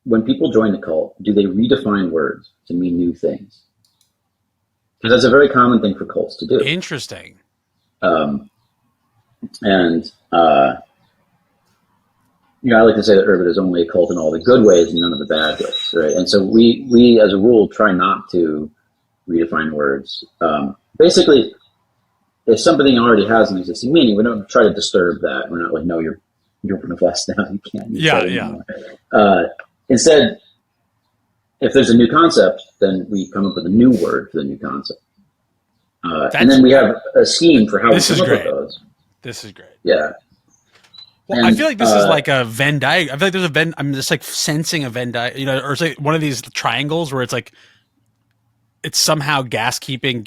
when people join the cult, do they redefine words to mean new things? Because that's a very common thing for cults to do. Interesting. I like to say that Urbit is only a cult in all the good ways and none of the bad ways, right? And so we as a rule, try not to redefine words. Basically, if something already has an existing meaning, we don't try to disturb that. We're not like, no, you're from the West now, you can't use that anymore. Instead, if there's a new concept, then we come up with a new word for the new concept. And then we have a scheme for how we come up with those. This is great. Yeah. Well, I feel like this is like a Venn diagram. I feel like there's a Venn. I'm just like sensing a Venn diagram, or it's like one of these triangles where it's like it's somehow gas keeping,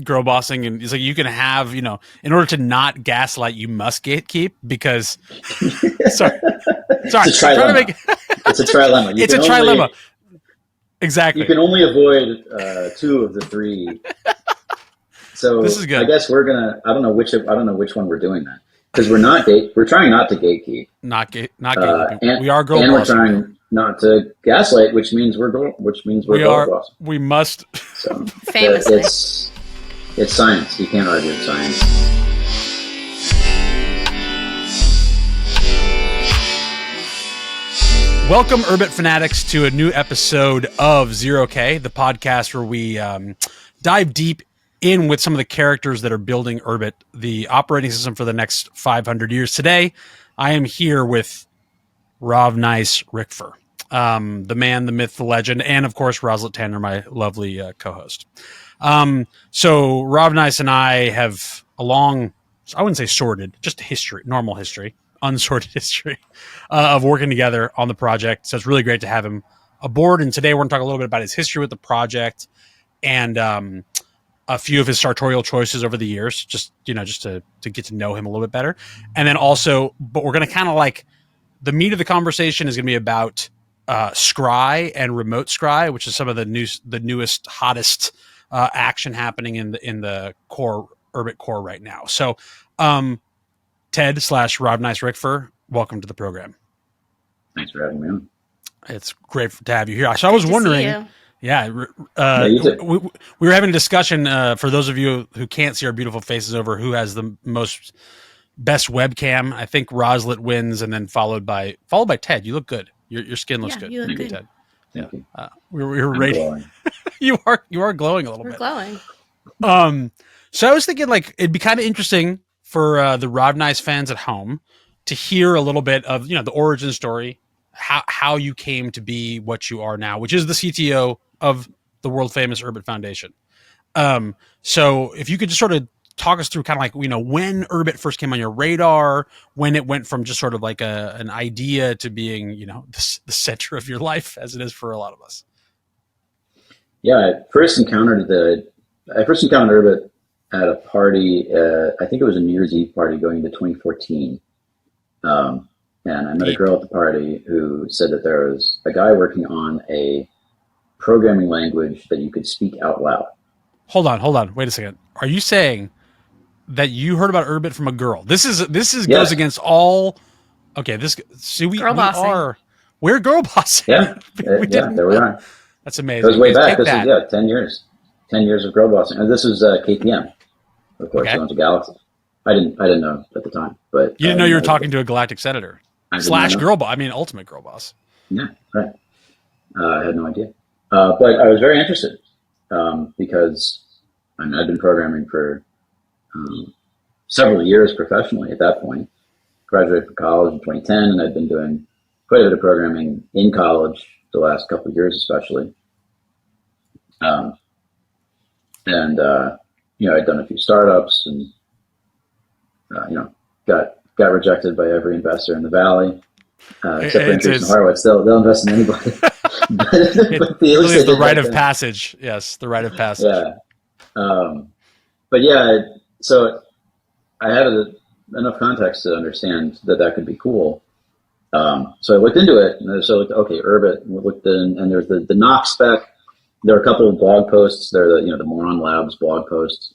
girl bossing, and it's like you can have, in order to not gaslight, you must gatekeep because. sorry, it's a trilemma. It's a trilemma. It's a trilemma. Exactly. You can only avoid 2 of the 3. So this is good. I guess we're gonna. I don't know which one we're doing that. Because we're trying not to gatekeep. Not gatekeeping. We are girl bossing. And we're trying not to gaslight, which means we're girl bossing. We must. So famously. It's science. You can't argue with science. Welcome, Urbit fanatics, to a new episode of 0K, the podcast where we dive deep in with some of the characters that are building Urbit, the operating system for the next 500 years. Today, I am here with rovnys-ricfer, the man, the myth, the legend, and of course, Roslet Tanner, my lovely co-host. So Rovnys and I have a long, I wouldn't say sordid, just history, normal history, unsorted history of working together on the project. So it's really great to have him aboard. And today we're going to talk a little bit about his history with the project and a few of his sartorial choices over the years, just to get to know him a little bit better. And then also, but we're going to kind of like, the meat of the conversation is going to be about Scry and remote Scry, which is some of the newest, hottest action happening in the core Urbit core right now. So Ted/rovnys-ricfer, welcome to the program. Thanks for having me on. It's great to have you here. So I was wondering, yeah, you too. we were having a discussion for those of you who can't see our beautiful faces over who has the best webcam. I think Roslet wins, and then followed by Ted. You look good. Your skin looks good. You look good. Ted. Thank Yeah, you. we were ready. you are glowing a little bit. We're glowing. So I was thinking like it'd be kind of interesting for the Rovnys fans at home to hear a little bit of the origin story, how you came to be what you are now, which is the CTO of the world famous Urbit Foundation. So if you could just sort of talk us through kind of like, when Urbit first came on your radar, when it went from just sort of like an idea to being, the center of your life as it is for a lot of us. Yeah, I first encountered Urbit at a party. I think it was a New Year's Eve party going into 2014. And I met a girl at the party who said that there was a guy working on a programming language that you could speak out loud. Hold on. Wait a second. Are you saying that you heard about Urbit from a girl? This goes against all. Okay, we're girl bossing. Yeah, there we are. That's amazing. It goes way back. This is 10 years. 10 years of girl bossing. And this was KPM, of course. Okay. Went to Galaxy. I didn't know at the time, but you didn't know you were talking to a galactic senator / girl boss. I mean, ultimate girl boss. Yeah, right. I had no idea, but I was very interested because I'd been programming for several years professionally at that point. Graduated from college in 2010, and I'd been doing quite a bit of programming in college the last couple of years, especially. I'd done a few startups and. Got rejected by every investor in the Valley, except for Andreessen Horowitz. They'll invest in anybody. It's the rite of passage. Yes, the rite of passage. Yeah. So I had enough context to understand that could be cool. So I looked into it, and okay, Urbit. We looked in, and there's the Knox spec. There are a couple of blog posts. There are the Moron Labs blog posts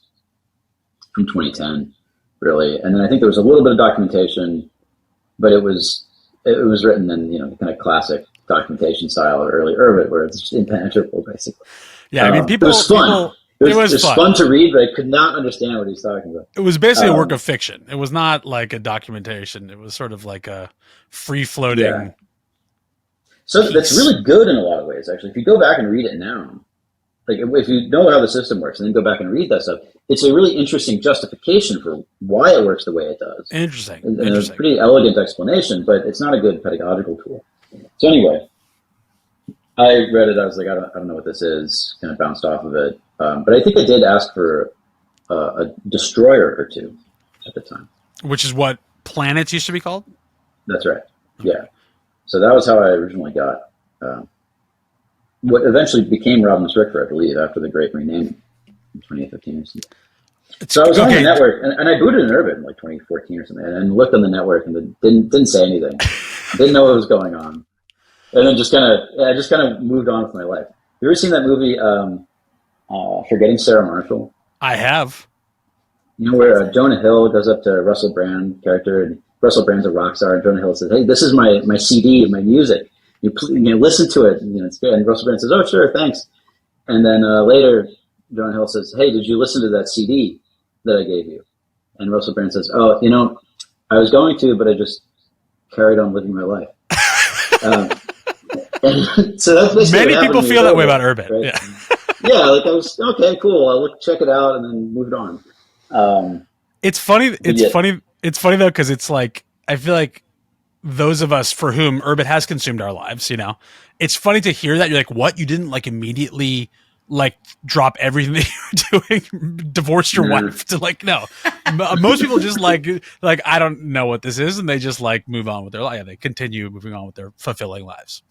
from 2010. Really, and then I think there was a little bit of documentation, but it was written in kind of classic documentation style of early Urbit, where it's just impenetrable, basically. Yeah, I mean, it was fun. It was fun to read, but I could not understand what he's talking about. It was basically a work of fiction. It was not like a documentation. It was sort of like a free-floating. Yeah. So that's really good in a lot of ways, actually. If you go back and read it now, like if you know how the system works and then go back and read that stuff, it's a really interesting justification for why it works the way it does. Interesting. And it's a pretty elegant explanation, but it's not a good pedagogical tool. So anyway, I read it. I was like, I don't know what this is. Kind of bounced off of it. But I think I did ask for a destroyer or two at the time. Which is what planets used to be called? That's right. Yeah. So that was how I originally got what eventually became rovnys-ricfer, I believe, after the great renaming in 2015 or something. So I was on the network, and I booted an Urbit in like 2014 or something, and looked on the network and didn't say anything. Didn't know what was going on. And then I just kind of moved on with my life. You ever seen that movie, Forgetting Sarah Marshall? I have. You know, where Jonah Hill goes up to Russell Brand character, and Russell Brand's a rock star, and Jonah Hill says, "Hey, this is my CD, my music. You listen to it. You know, it's good." And Russell Brand says, "Oh, sure, thanks." And then later, Jonah Hill says, "Hey, did you listen to that CD that I gave you?" And Russell Brand says, "Oh, you know, I was going to, but I just carried on living my life." So that's many people feel that way about Urbit. Right? Yeah. Yeah, like I was okay, cool. I'll check it out, and then moved on. It's funny. It's funny though, because it's like I feel like those of us for whom Urbit has consumed our lives, you know, it's funny to hear that. You're like, what? You didn't like immediately like drop everything that you're doing, divorced your wife to like no. Most people just like I don't know what this is, and they just like move on with their life. They continue moving on with their fulfilling lives.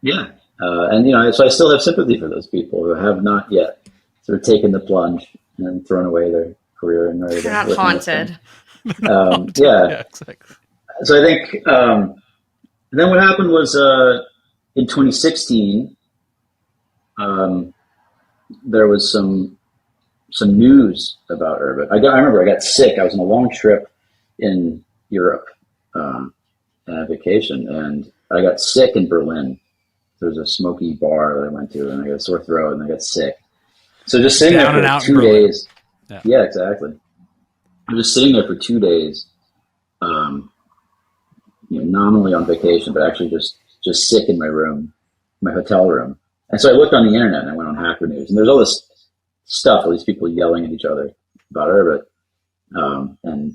Yeah, and you know, so I still have sympathy for those people who have not yet sort of taken the plunge and thrown away their career and they're not haunted. Yeah, exactly. So I think then what happened was in 2016 there was some news about Urbit. I remember I got sick. I was on a long trip in Europe on a vacation, and I got sick in Berlin. There was a smoky bar that I went to, and I got a sore throat, and I got sick. So just sitting there for 2 days. Yeah, exactly. I was just sitting there for 2 days, nominally on vacation, but actually just sick in my room, my hotel room. And so I looked on the internet, and I went on Hacker News, and there's all this stuff, all these people yelling at each other about Urbit. And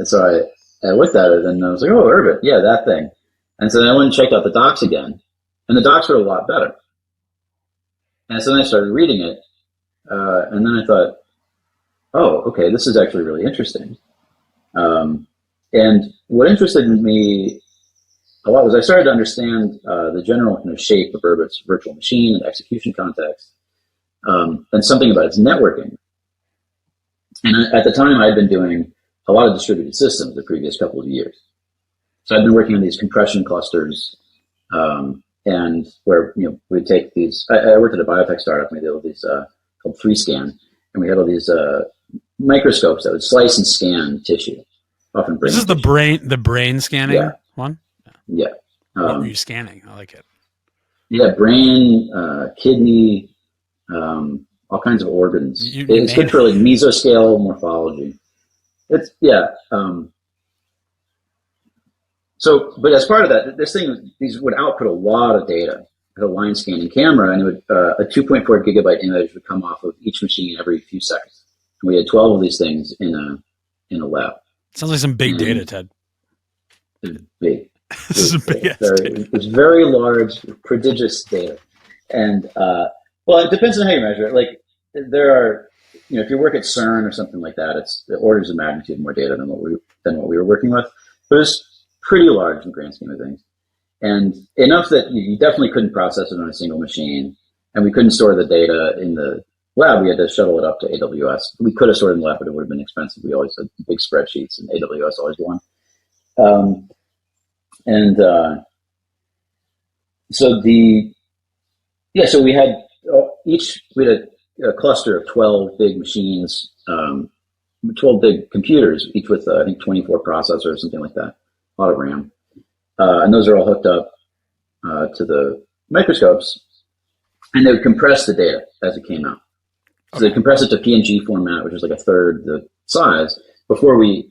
so I looked at it, and I was like, oh, Urbit, yeah, that thing. And so then I went and checked out the docs again, and the docs were a lot better. And so then I started reading it, and then I thought, oh, okay, this is actually really interesting. And what interested me a lot was I started to understand the general kind of shape of Urbit's virtual machine and execution context, and something about its networking. And at the time, I had been doing a lot of distributed systems the previous couple of years. So I'd been working on these compression clusters, and where we'd take these. I worked at a biotech startup, and we did all these called 3Scan, and we had all these microscopes that would slice and scan tissue. Often brain. This is the brain scanning one. Yeah. What were you scanning? I like it. Yeah, brain, kidney, all kinds of organs. It's good for like mesoscale morphology. It's but as part of that, these would output a lot of data. It had a line scanning camera, and it would, a 2.4 gigabyte image would come off of each machine every few seconds. And we had 12 of these things in a lab. Sounds like some big data, Ted. It was big. It was very large, prodigious data. And, well, it depends on how you measure it. Like, there are, if you work at CERN or something like that, it's the orders of magnitude more data than what we were working with. But it's pretty large in the grand scheme of things. And enough that you definitely couldn't process it on a single machine. And we couldn't store the data in the lab. We had to shuttle it up to AWS. We could have stored it in the lab, but it would have been expensive. We always had big spreadsheets, and AWS always won. So we had a cluster of 12 big machines, 12 big computers, each with I think 24 processors, something like that, a lot of RAM. and those are all hooked up to the microscopes, and they would compress the data as it came out. So they compress it to PNG format, which is like a third the size, before we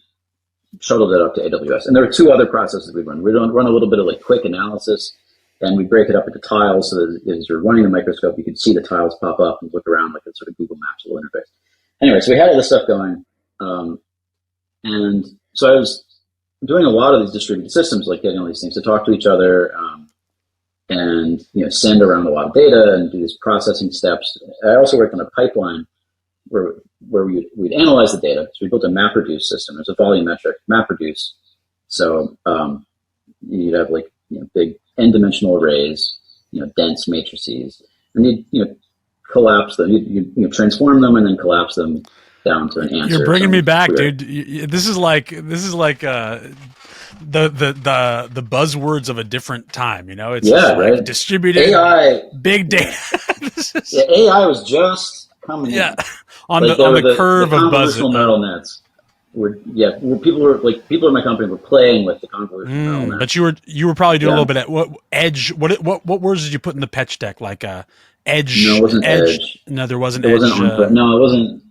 shuttled it up to AWS. And there were two other processes we run. We run a little bit of like quick analysis, and we break it up into tiles so that as you're running the microscope, you can see the tiles pop up and look around like a sort of Google Maps little interface. Anyway, so we had all this stuff going. And so I was doing a lot of these distributed systems, like getting all these things to talk to each other, and send around a lot of data and do these processing steps. I also worked on a pipeline where we'd analyze the data. So we built a MapReduce system. It's a volumetric MapReduce. So you'd have like big n-dimensional arrays, dense matrices, and you'd collapse them. You transform them and then collapse them down to an answer. You're bringing me back, dude. This is like the buzzwords of a different time. It's right. Like distributed AI, big data. AI was just coming in. On the curve of convolutional neural nets. People in my company were playing with the convolutional neural nets. But you were probably doing a little bit of what words did you put in the pitch deck? Like edge? No, it wasn't edge. No, there wasn't edge. No, it wasn't.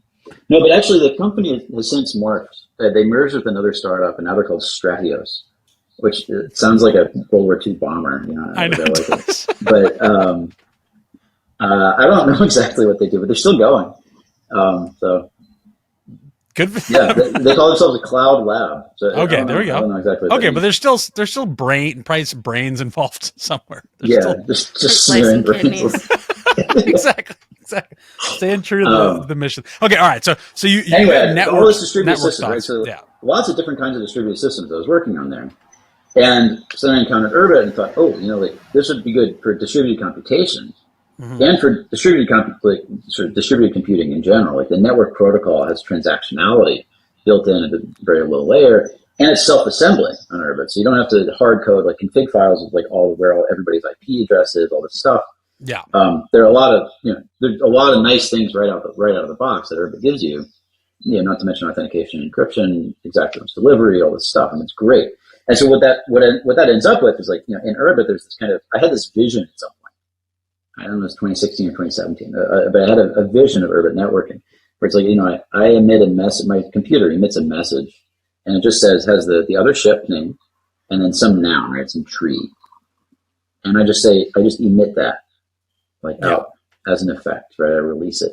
No, but actually the company has since morphed. They merged with another startup, and now they're called Stratios, which sounds like a World War II bomber. I know. But I don't know exactly what they do, but they're still going. So good for them. They call themselves a cloud lab. So okay, there we go. I don't know exactly what but there's still brains involved somewhere. Just smearing brains. Exactly. Staying true to the mission. Okay, all right. So you anyway, network, all this distributed systems, right? So lots of different kinds of distributed systems I was working on there. And so then I encountered Urbit and thought, this would be good for distributed computation. Mm-hmm. And for distributed computing in general. Like the network protocol has transactionality built in at a very low layer, and it's self-assembling on Urbit. So you don't have to hard code like config files of like where everybody's IP address is, all this stuff. Yeah. There are a lot of nice things right out of the box that Urbit gives you. Not to mention authentication, encryption, exact reference delivery, all this stuff, and it's great. And so what that ends up with is like in Urbit there's this kind of, I had this vision at some point. I don't know, it was 2016 or 2017, but I had a vision of Urbit networking where it's like, I emit a message, my computer emits a message, and it just has the other ship name and then some noun, right? Some tree. And I just emit that out as an effect, right? I release it.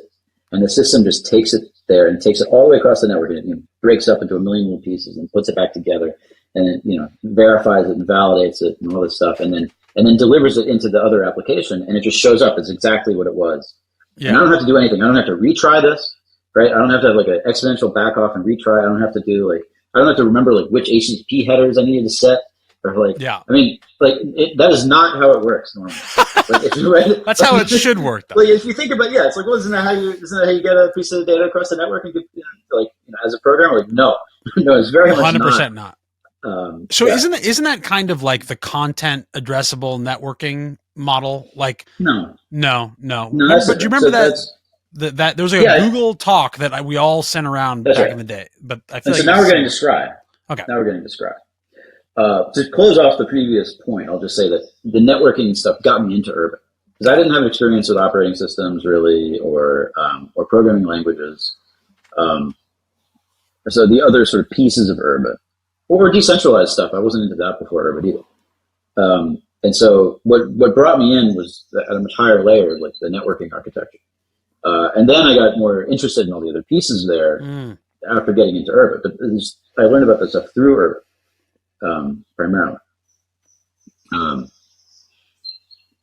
And the system just takes it there and takes it all the way across the network, and it breaks up into a million little pieces and puts it back together, and it verifies it and validates it and all this stuff, and then delivers it into the other application, and it just shows up as exactly what it was. Yeah. And I don't have to do anything. I don't have to retry this, right? I don't have to have like an exponential back off and retry. I don't have to remember like which HTTP headers I needed to set, or that is not how it works normally. That's how it should work, though. Like if you think about, it's like, well, isn't that how you get a piece of data across the network and get, as a programmer? Like, no, it's very much 100% not. Isn't that kind of like the content addressable networking model? Like, no. But do you remember that there was a Google talk that we all sent around back in the day? But I feel now we're getting to Scry. Okay. Now we're getting to Scry. To close off the previous point, I'll just say that the networking stuff got me into Urbit because I didn't have experience with operating systems really, or programming languages. So the other sort of pieces of Urbit, or decentralized stuff, I wasn't into that before Urbit either. And so what brought me in was at a much higher layer, like the networking architecture. And then I got more interested in all the other pieces there after getting into Urbit. But I learned about this stuff through Urbit. Primarily.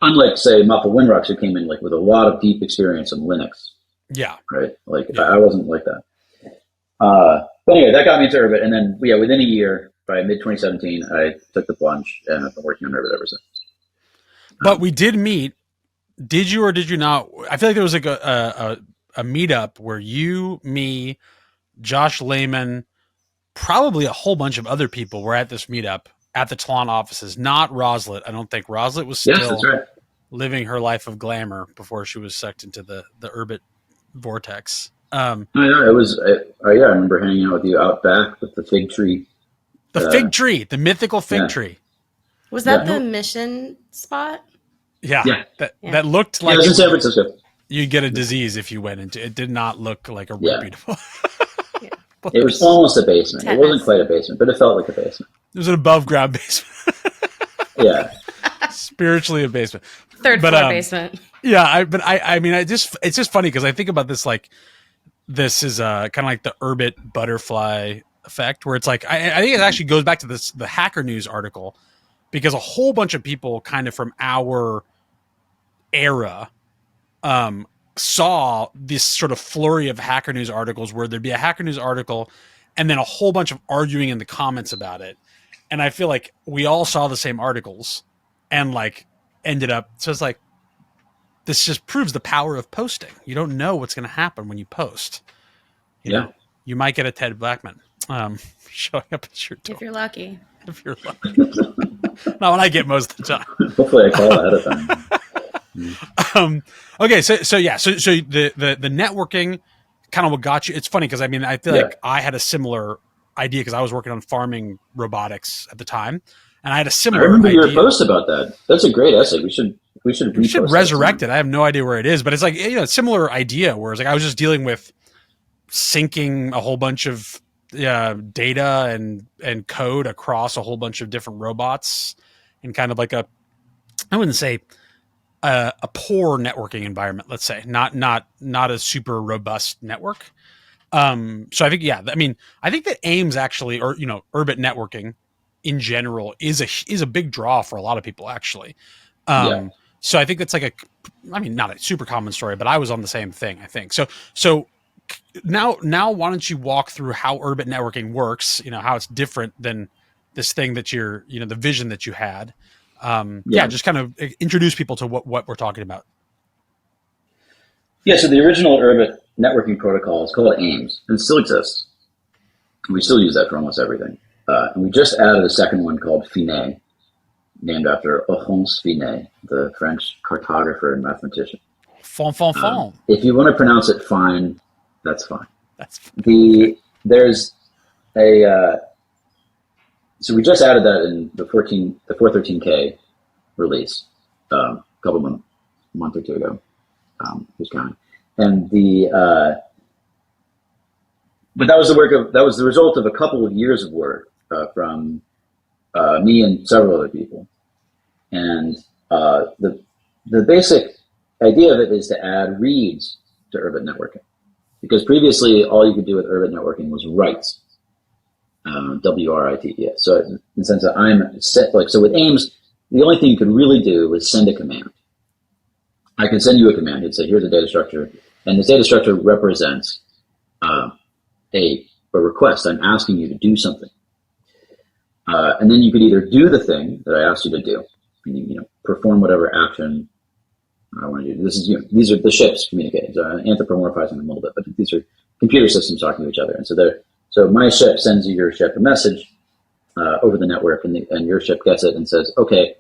Unlike, say, Maple Winrocks, who came in like with a lot of deep experience in Linux. Yeah. Right? I wasn't like that. But anyway, that got me into Urbit, and then within a year, by mid-2017, I took the plunge, and I've been working on Urbit ever since. But we did meet. Did you or did you not? I feel like there was like a meetup where you, me, Josh Lehman, probably a whole bunch of other people were at this meetup at the Talon offices, not Roslet. I don't think Roslet was still living her life of glamour before she was sucked into the Urbit vortex. It was. I remember hanging out with you out back with the fig tree. The fig tree, the mythical fig tree. Was that the mission spot? Yeah. Yeah. That looked Yeah, like it was in San Francisco. you'd get a disease if you went into it. It did not look like a reputable. Yeah. It was almost a basement. It Tetanus. wasn't quite a basement, but it felt like a basement. It was an above ground basement. Yeah. Spiritually a basement. Third floor basement. Yeah, I mean, it's just funny because I think about this like this is kind of like the Urbit butterfly effect, where it's like I think it actually goes back to the Hacker News article, because a whole bunch of people kind of from our era saw this sort of flurry of Hacker News articles where there'd be a Hacker News article and then a whole bunch of arguing in the comments about it. And I feel like we all saw the same articles and like ended up, so it's like, this just proves the power of posting. You don't know what's going to happen when you post. You know, you might get a Ted Blackman showing up at your door. If you're lucky. If you're lucky. Not what I get most of the time. Hopefully I call ahead of time. Okay, so the networking kind of what got you. It's funny because I mean I feel like I had a similar idea because I was working on farming robotics at the time, and I had a similar. I remember your post about that. That's a great essay. We should resurrect it. I have no idea where it is, but it's like similar idea where it's like I was just dealing with syncing a whole bunch of data and code across a whole bunch of different robots in kind of like I wouldn't say a poor networking environment, let's say, not a super robust network. So I think, I think that AIMS actually, or, Urbit networking in general is a big draw for a lot of people actually. So I think that's like not a super common story, but I was on the same thing, I think. So now why don't you walk through how Urbit networking works, how it's different than this thing that you're, the vision that you had. Just kind of introduce people to what we're talking about. Yeah, so the original Urbit networking protocol is called AIMS, and it still exists. We still use that for almost everything. And we just added a second one called Finet, named after Oronce Finet, the French cartographer and mathematician. If you want to pronounce it fine, that's fine. There's a so we just added that in the 413K release a month or two ago. Who's counting? And but that was the result of a couple of years of work from me and several other people. And the basic idea of it is to add reads to Urbit networking, because previously all you could do with Urbit networking was writes, WRITES. So in the sense that so with AIMS, the only thing you could really do was send a command. I can send you a command. It'd say, here's a data structure, and this data structure represents a request. I'm asking you to do something, and then you could either do the thing that I asked you to do, meaning perform whatever action I want to do. These are the ships communicating. So I'm anthropomorphizing them a little bit, but these are computer systems talking to each other, and so my ship sends your ship a message over the network, and your ship gets it and says, okay,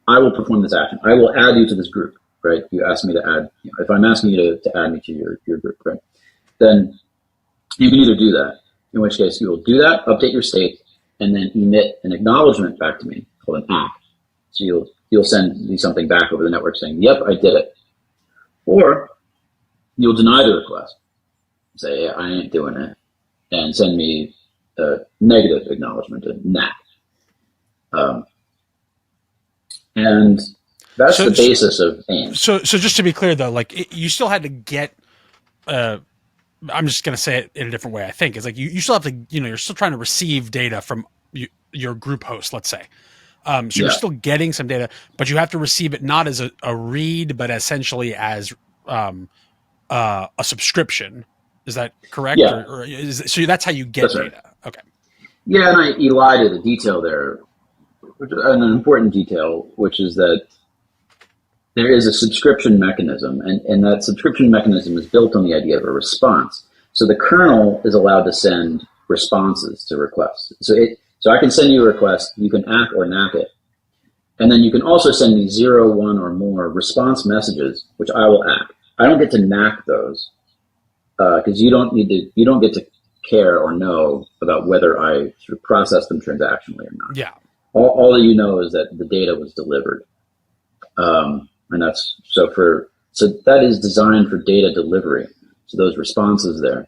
I will perform this action. I will add you to this group. Right? You ask me to add, if I'm asking you to add me to your group, right? Then you can either do that, in which case you will do that, update your state, and then emit an acknowledgement back to me called an ACK. So you'll send me something back over the network saying, yep, I did it. Or you'll deny the request, say, yeah, I ain't doing it, and send me a negative acknowledgement, a NACK. And that's the basis of AIMS. So just to be clear, though, you still had to get. I'm just going to say it in a different way. I think it's like you still have to. You're still trying to receive data from your group host. Let's say, you're still getting some data, but you have to receive it not as a read, but essentially as a subscription. Is that correct? Yeah. So that's how you get data. Right. Okay. Yeah, and I elided a detail there, an important detail, which is that there is a subscription mechanism, and that subscription mechanism is built on the idea of a response. So the kernel is allowed to send responses to requests. So I can send you a request, you can ACK or NACK it, and then you can also send me 0, 1, or more response messages, which I will ACK. I don't get to NACK those because you don't get to care or know about whether I sort of process them transactionally or not. Yeah. all that you know is that the data was delivered. And that's so that is designed for data delivery. So those responses there.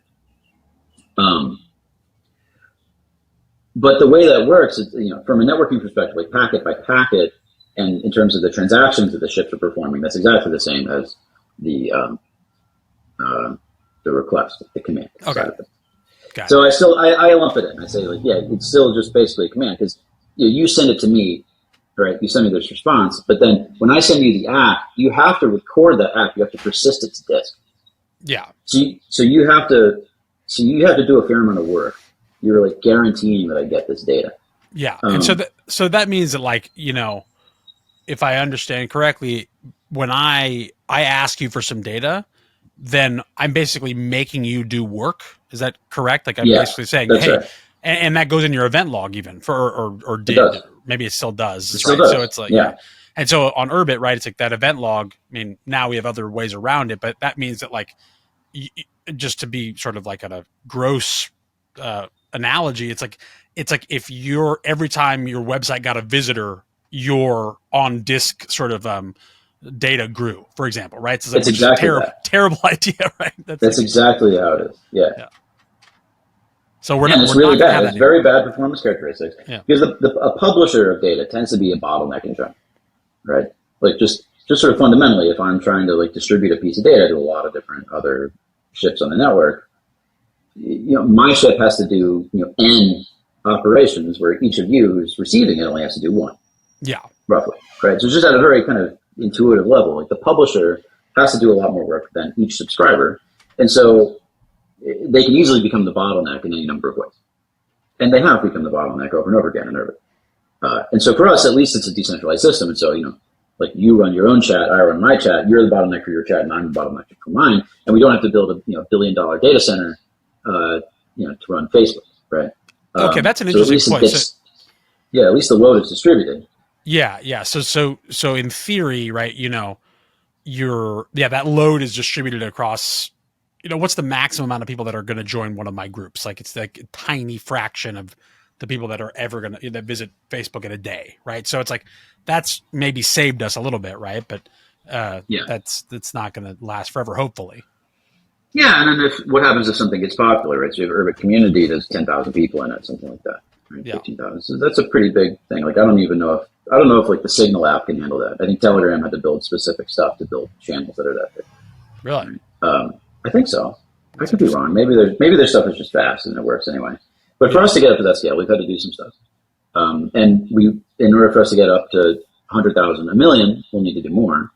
But the way that works is, from a networking perspective, like packet by packet, and in terms of the transactions that the ships are performing, that's exactly the same as the request, the command. Okay. So I lump it in. I say it's still just basically a command, because you send it to me, right? You send me this response, but then when I send you the app, you have to record that app. You have to persist it to disk. Yeah. So you have to do a fair amount of work. You're like guaranteeing that I get this data. Yeah. And so that means that if I understand correctly, when I ask you for some data, then I'm basically making you do work. Is that correct? Like I'm basically saying, hey, right. and that goes in your event log even or did, maybe it still does. It still does. So it's like, yeah. And so on Urbit, right, it's like that event log. I mean, now we have other ways around it, but that means that just to be sort of like on a gross analogy, it's like if every time your website got a visitor, your on disk sort of data grew, for example, right? So it's exactly terrible idea, right? That's exactly how it is. Yeah. So we're it's really bad. It's very bad performance characteristics. Yeah. Because a publisher of data tends to be a bottleneck in general, right? Like just sort of fundamentally, if I'm trying to distribute a piece of data to a lot of different other ships on the network, my ship has to do n operations, where each of you who's receiving it only has to do one. Yeah, roughly, right? So it's just at a very kind of intuitive level. Like the publisher has to do a lot more work than each subscriber, and so they can easily become the bottleneck in any number of ways. And they have become the bottleneck over and over again in Urbit. And so for us, at least it's a decentralized system. And so like you run your own chat, I run my chat. You're the bottleneck for your chat, and I'm the bottleneck for mine. And we don't have to build a $1 billion data center. To run Facebook, right? Okay, that's an interesting point. At least the load is distributed. Yeah. So in theory, right? That load is distributed across. What's the maximum amount of people that are going to join one of my groups? Like it's like a tiny fraction of the people that are ever going to visit Facebook in a day, right? So it's like that's maybe saved us a little bit, right? But that's not going to last forever, hopefully. Yeah, and then what happens if something gets popular, right? So you have Urbit community, there's 10,000 people in it, something like that, right? Yeah. 15,000. So that's a pretty big thing. Like I don't know if like the Signal app can handle that. I think Telegram had to build specific stuff to build channels that are that big. Really? I think so. I could be wrong. Maybe their stuff is just fast and it works anyway. But for us to get up to that scale, we've had to do some stuff. And in order for us to get up to 100,000, 1 million, we'll need to do more.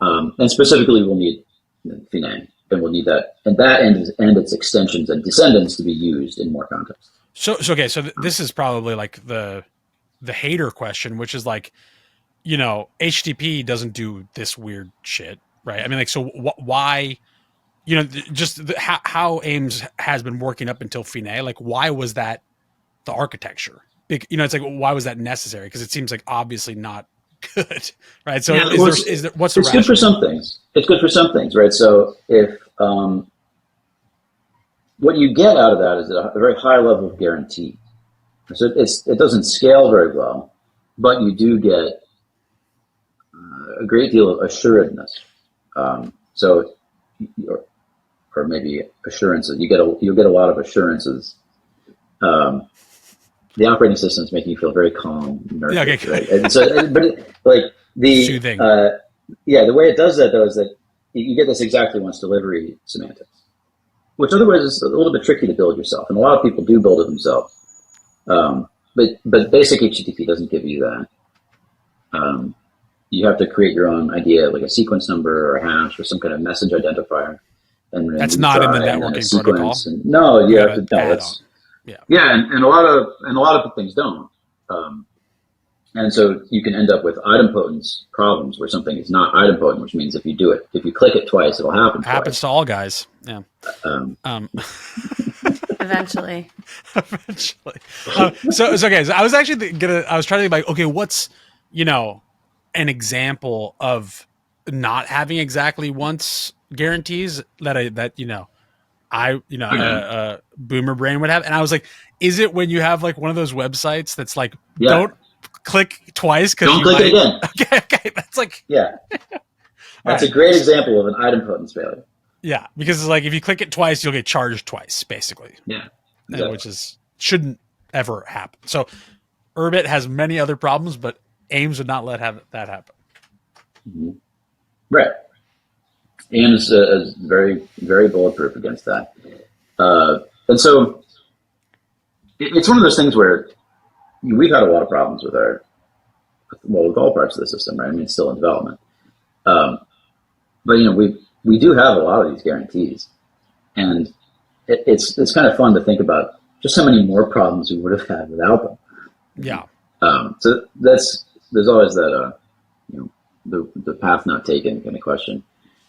And specifically, we'll need Finet. And we'll need that, and its extensions and descendants to be used in more contexts. So this is probably like the hater question, which is like, HTTP doesn't do this weird shit, right? I mean, like, so why, how AIMS has been working up until Finet, like, why was that the architecture? It's like, why was that necessary? Because it seems like obviously not good, right? So what's the it's good for some things. It's good for some things, right? So if what you get out of that is a very high level of guarantee. So it doesn't scale very well, but you do get a great deal of assuredness. Or maybe assurances. You'll get a lot of assurances. The operating system is making you feel very calm, nurtured, okay. Right? And so, soothing. The way it does that though is that you get this exactly once delivery semantics, which otherwise is a little bit tricky to build yourself, and a lot of people do build it themselves. But basic HTTP doesn't give you that. You have to create your own idea, like a sequence number or a hash or some kind of message identifier. And that's not in the networking protocol. And a lot of things don't. And so you can end up with idempotence problems where something is not idempotent, which means if you click it twice, it'll happen. It happens to all guys. Yeah. Eventually. So it's okay. So I was actually I was trying to think like, okay, what's, an example of not having exactly once guarantees that boomer brain would have. And I was like, is it when you have like one of those websites that's like, don't click twice because don't click it again. Okay, that's like yeah. That's a great example of an idempotence failure. Yeah, because it's like if you click it twice, you'll get charged twice, basically. Yeah, exactly. Which shouldn't ever happen. So Urbit has many other problems, but AIMS would not let that happen. Mm-hmm. Right. AIMS is very, very bulletproof against that. And so it's one of those things where we've had a lot of problems with with all parts of the system, right? I mean, it's still in development. But we do have a lot of these guarantees, and it's kind of fun to think about just how many more problems we would have had without them. Yeah. So there's always that the path not taken kind of question.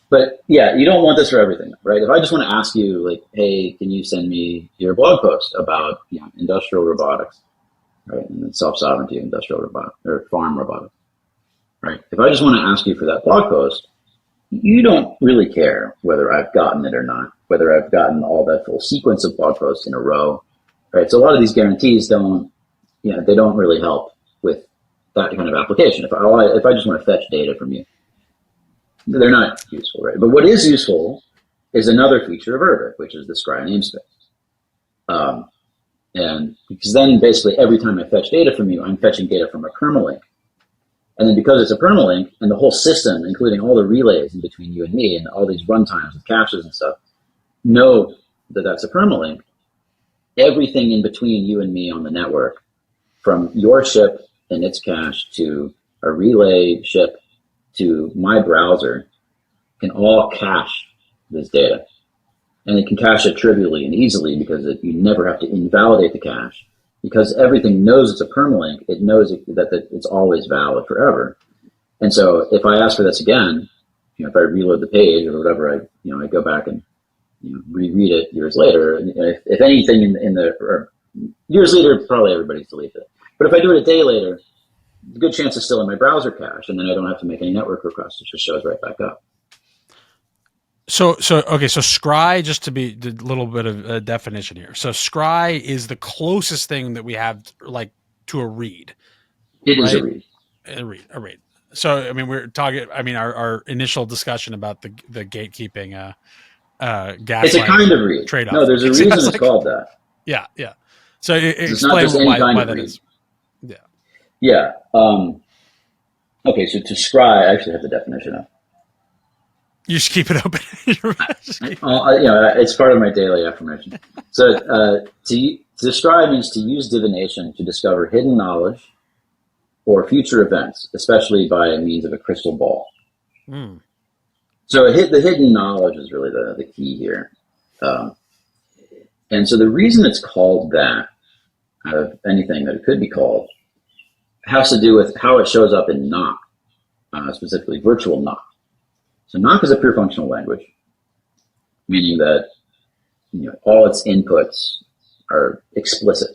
But yeah, you don't want this for everything, right? If I just want to ask you, like, hey, can you send me your blog post about industrial robotics, right, and self-sovereignty, industrial robotics or farm robotics, right? If I just want to ask you for that blog post, you don't really care whether I've gotten it or not, whether I've gotten all that full sequence of blog posts in a row, right? So a lot of these guarantees they don't really help with that kind of application. If I just want to fetch data from you, they're not useful, right? But what is useful is another feature of Urbit, which is the Scry namespace. And because then basically every time I fetch data from you, I'm fetching data from a permalink. And then because it's a permalink and the whole system, including all the relays in between you and me and all these runtimes with caches and stuff, know that that's a permalink, everything in between you and me on the network, from your ship and its cache to a relay ship to my browser, can all cache this data. And it can cache it trivially and easily because you never have to invalidate the cache. Because everything knows it's a permalink, it knows that it's always valid forever. And so if I ask for this again, if I reload the page or whatever, I go back and reread it years later. And if anything or years later, probably everybody's deleted it. But if I do it a day later, the good chance it's still in my browser cache, and then I don't have to make any network requests. It just shows right back up. So Scry, just to be a little bit of a definition here. So Scry is the closest thing that we have like to a read. It is a read. A read. So, I mean, we're talking, our initial discussion about the gatekeeping, gas. It's a kind of read. Trade-off. No, there's a reason it's called that. Yeah. Yeah. So it's not just any kind of read. Is. Yeah. Yeah. Okay. So to Scry, I actually have the definition up. You just keep it open. It's part of my daily affirmation. So to Scry means to use divination to discover hidden knowledge or future events, especially by means of a crystal ball. Mm. So the hidden knowledge is really the key here. And so the reason it's called that, out of anything that it could be called, has to do with how it shows up in Nock, specifically virtual Nock. So Nock is a pure functional language, meaning that all its inputs are explicit,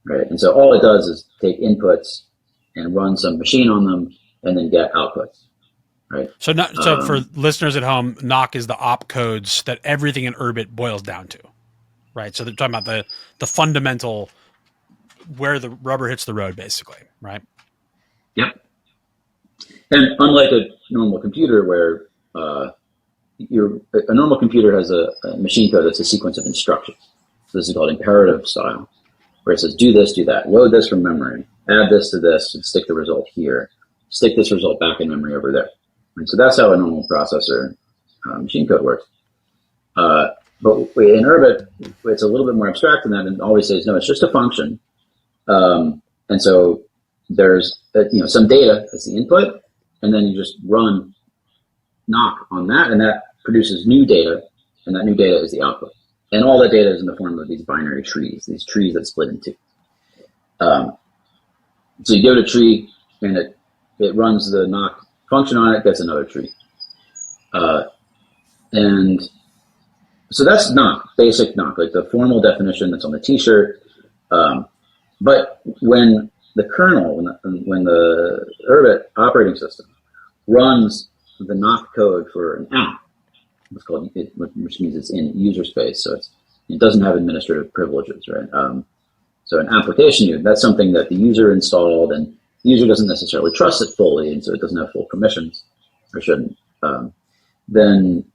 right? And so all it does is take inputs and run some machine on them and then get outputs, right? So for listeners at home, Nock is the opcodes that everything in Urbit boils down to, right? So they're talking about the fundamental, where the rubber hits the road, basically, right? Yep. And unlike a normal computer where a normal computer has a machine code that's a sequence of instructions. So this is called imperative style, where it says do this, do that, load this from memory, add this to this, and stick the result here, stick this result back in memory over there. And so that's how a normal processor machine code works. But in Urbit, it's a little bit more abstract than that, and always says no, it's just a function. And so there's some data as the input, and then you just run Nock on that, and that produces new data, and that new data is the output. And all that data is in the form of these binary trees, these trees that split in two. So you give it a tree, and it runs the Nock function on it, gets another tree. And so that's Nock, basic Nock, like the formal definition that's on the t-shirt. But when the kernel, when the Urbit operating system runs the Nock code for an app, what's called which means it's in user space, so it doesn't have administrative privileges, right? So an application unit, that's something that the user installed, and the user doesn't necessarily trust it fully, and so it doesn't have full permissions, or shouldn't, then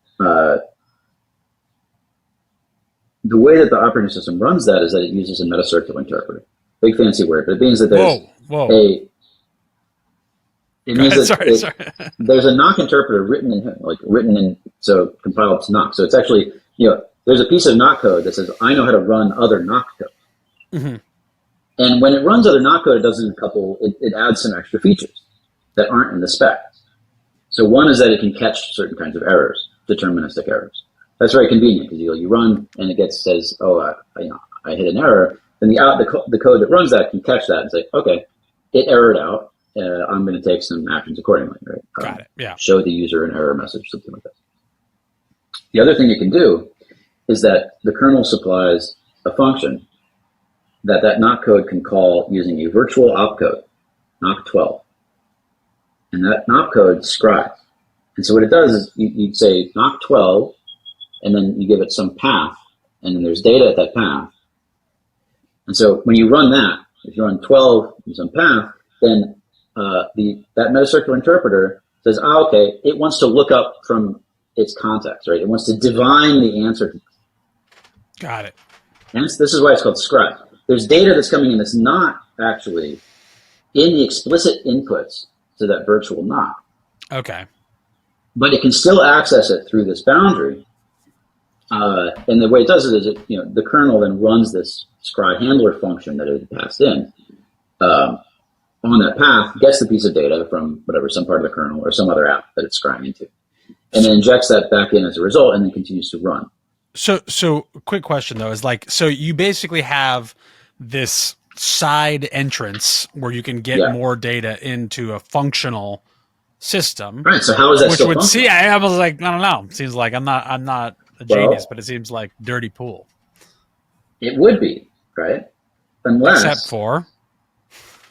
the way that the operating system runs that is that it uses a metacircular interpreter. Big fancy word, but it means that there's there's a knock interpreter written in, so compiled to knock. So it's actually, there's a piece of knock code that says, I know how to run other knock code. Mm-hmm. And when it runs other knock code, it adds some extra features that aren't in the spec. So one is that it can catch certain kinds of errors, deterministic errors. That's very convenient because you run and it says, I hit an error. Then the code that runs that can catch that and say, okay, it errored out. I'm going to take some actions accordingly. Right? Got it. Yeah. Show the user an error message, something like that. The other thing it can do is that the kernel supplies a function that knock code can call using a virtual opcode, knock12. And that knock code Scry. And so what it does is you say knock12, and then you give it some path, and then there's data at that path. And so when you run that, if you run 12 and some path, then that metacircular interpreter says, okay, it wants to look up from its context, right? It wants to divine the answer. Got it. And this is why it's called Scry. There's data that's coming in that's not actually in the explicit inputs to that virtual knock. Okay. But it can still access it through this boundary. And the way it does it is the kernel then runs this Scry handler function that it passed in on that path, gets the piece of data from some part of the kernel or some other app that it's scrying into, and then injects that back in as a result, and then continues to run. So quick question though is so you basically have this side entrance where you can get more data into a functional system. Right. So how is that still functional? I was like, I don't know. It seems like I'm not a genius, but it seems like dirty pool. It would be, right? Except for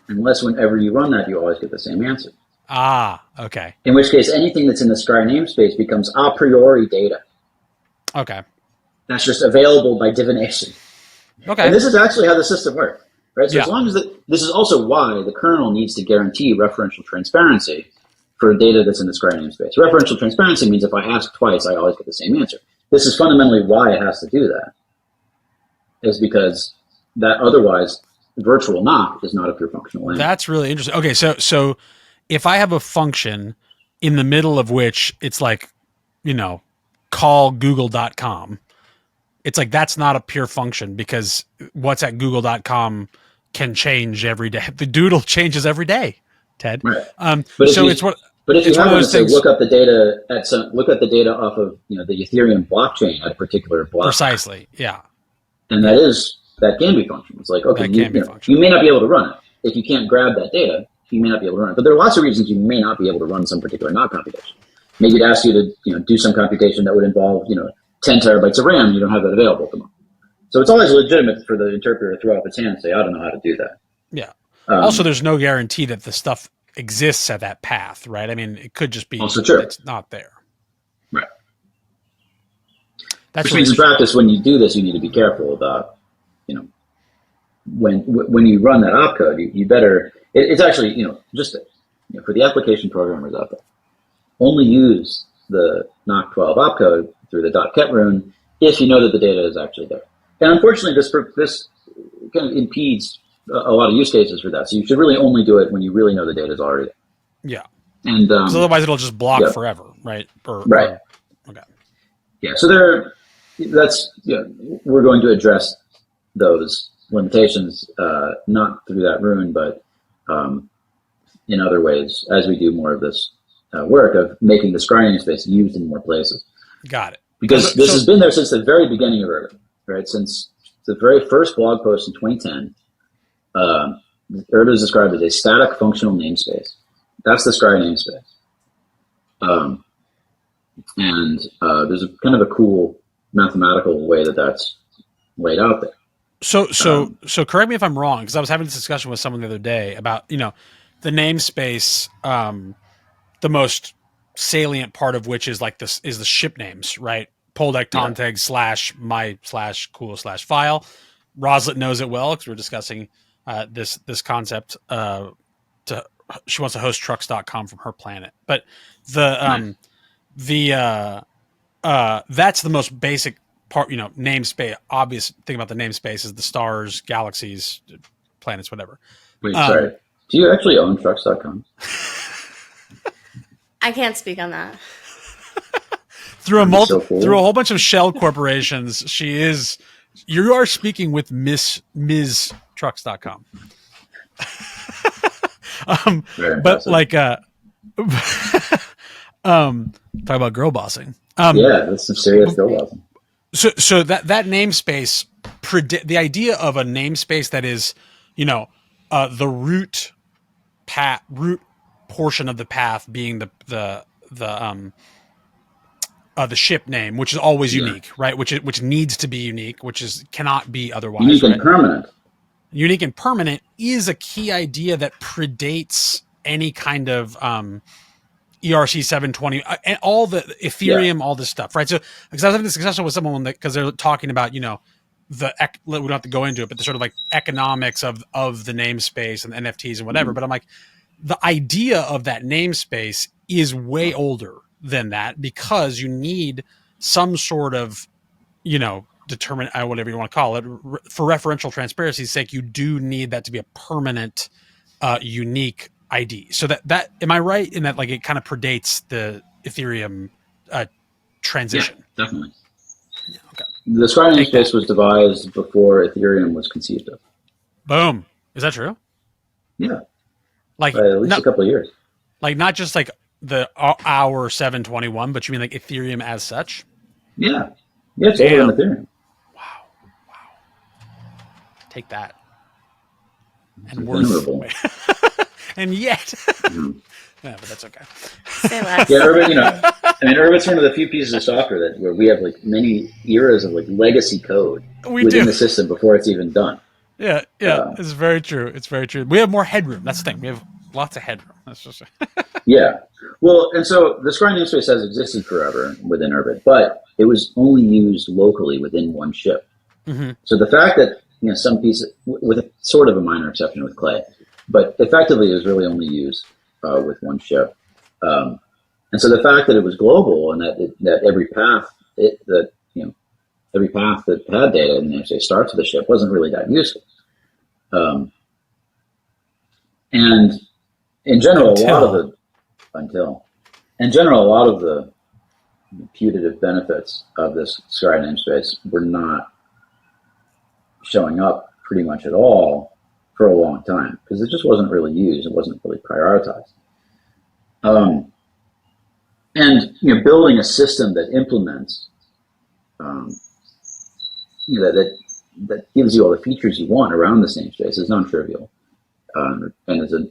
unless whenever you run that, you always get the same answer. Ah, okay. In which case, anything that's in the Scry namespace becomes a priori data. Okay. That's just available by divination. Okay. And this is actually how the system works, right? So as long as this is also why the kernel needs to guarantee referential transparency for data that's in the Scry namespace. Referential transparency means if I ask twice, I always get the same answer. This is fundamentally why it has to do that, is because that otherwise virtual knock is not a pure functional language. That's really interesting. Okay, so if I have a function in the middle of which it's call google.com, it's that's not a pure function because what's at google.com can change every day. The doodle changes every day, Ted. Right. But if you have to look up the data off of the Ethereum blockchain at a particular block. Precisely. Yeah. And that can be functional. It's okay, you may not be able to run it. If you can't grab that data, you may not be able to run it. But there are lots of reasons you may not be able to run some particular knock computation. Maybe it asks you to do some computation that would involve 10 terabytes of RAM. You don't have that available at the moment. So it's always legitimate for the interpreter to throw up its hand and say, I don't know how to do that. Yeah. Also, there's no guarantee that the stuff exists at that path, right? I mean, it could just be also true. It's not there. Right. Which means in practice, when you do this, you need to be careful about, when you run that opcode, you better, it's actually, for the application programmers out there, only use the knock12 opcode through the .ket rune if you know that the data is actually there. And unfortunately, this kind of impedes a lot of use cases for that. So you should really only do it when you really know the data is already there. Yeah. And because otherwise it'll just block forever, right? Right. Okay. Yeah. So we're going to address those limitations, not through that rune, but in other ways, as we do more of this work of making the Scry namespace used in more places. Got it. Because this has been there since the very beginning of Urbit, right? Since the very first blog post in 2010, Urbit is described as a static functional namespace. That's the Scry namespace. And there's a kind of a cool mathematical way that that's laid out there. So correct me if I'm wrong, because I was having this discussion with someone the other day about, the namespace, the most salient part of which is this is the ship names, right? Poldec, Tonteg, / my / cool / file. Roslet knows it well because we're discussing this concept she wants to host trucks.com from her planet. But the that's the most basic part, namespace. Obvious thing about the namespace is the stars, galaxies, planets, whatever. Wait, sorry. Do you actually own trucks.com? I can't speak on that. Through a whole bunch of shell corporations, you are speaking with Ms. Trucks.com. But like, talk about girl bossing. Yeah, that's some serious girl bossing. So that namespace, the idea of a namespace that is, the root portion of the path being the ship name, which is always unique, right? Which needs to be unique, cannot be otherwise. Unique and permanent. Unique and permanent is a key idea that predates any kind of ERC 720 and all the Ethereum, all this stuff, right? So, because I was having this discussion with someone because they're talking about, we don't have to go into it, but the sort of like economics of the namespace and the NFTs and whatever. But I'm like, the idea of that namespace is way older than that, because you need some sort of, determine whatever you want to call it, for referential transparency's sake. You do need that to be a permanent, unique ID. So that am I right in that, like, it kind of predates the Ethereum transition? Yeah, definitely. Yeah, okay. The Scry namespace was devised before Ethereum was conceived of. Boom. Is that true? Yeah. Like by at least a couple of years. Like not just like the hour 721, but you mean like Ethereum as such? Yeah. Yeah, it's older than Ethereum. Wow. Take that. And worth. And yet. Yeah, but that's okay. Say less. Yeah, Urbit, Urbit's one of the few pieces of software where we have like many eras of like legacy code within the system before it's even done. Yeah, it's very true. It's very true. We have more headroom. That's the thing. We have lots of headroom. That's just Yeah. Well, and so the Scry namespace has existed forever within Urbit, but it was only used locally within one ship. Mm-hmm. So the fact that some pieces, with a sort of a minor exception with Clay, but effectively it was really only used with one ship. And so the fact that it was global and that every path every path that had data in the namespace starts with a ship wasn't really that useful. And in general, a lot of the putative benefits of this Scry namespace were not showing up pretty much at all for a long time because it just wasn't really used. It wasn't really prioritized. And building a system that implements, that gives you all the features you want around this namespace is non-trivial, and is a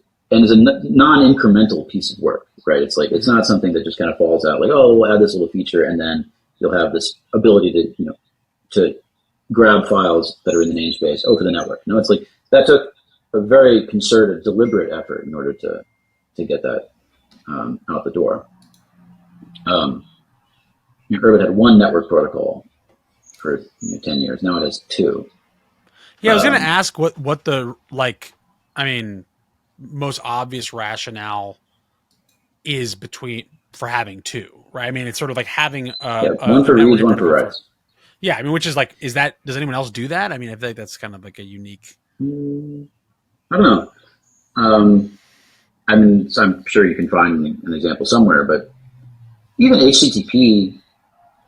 non-incremental piece of work, right? It's like it's not something that just kind of falls out like, oh, we'll add this little feature, and then you'll have this ability to grab files that are in the namespace over the network. No, it's like that took a very concerted, deliberate effort in order to get that out the door. Urbit had one network protocol for 10 years. Now it has two. Yeah, I was going to ask what the most obvious rationale is for having two, right? I mean, it's sort of like having one for reads, one for writes. Yeah, I mean, which is like, does anyone else do that? I mean, I feel like that's kind of like a unique. I don't know. I'm sure you can find an example somewhere, but even HTTP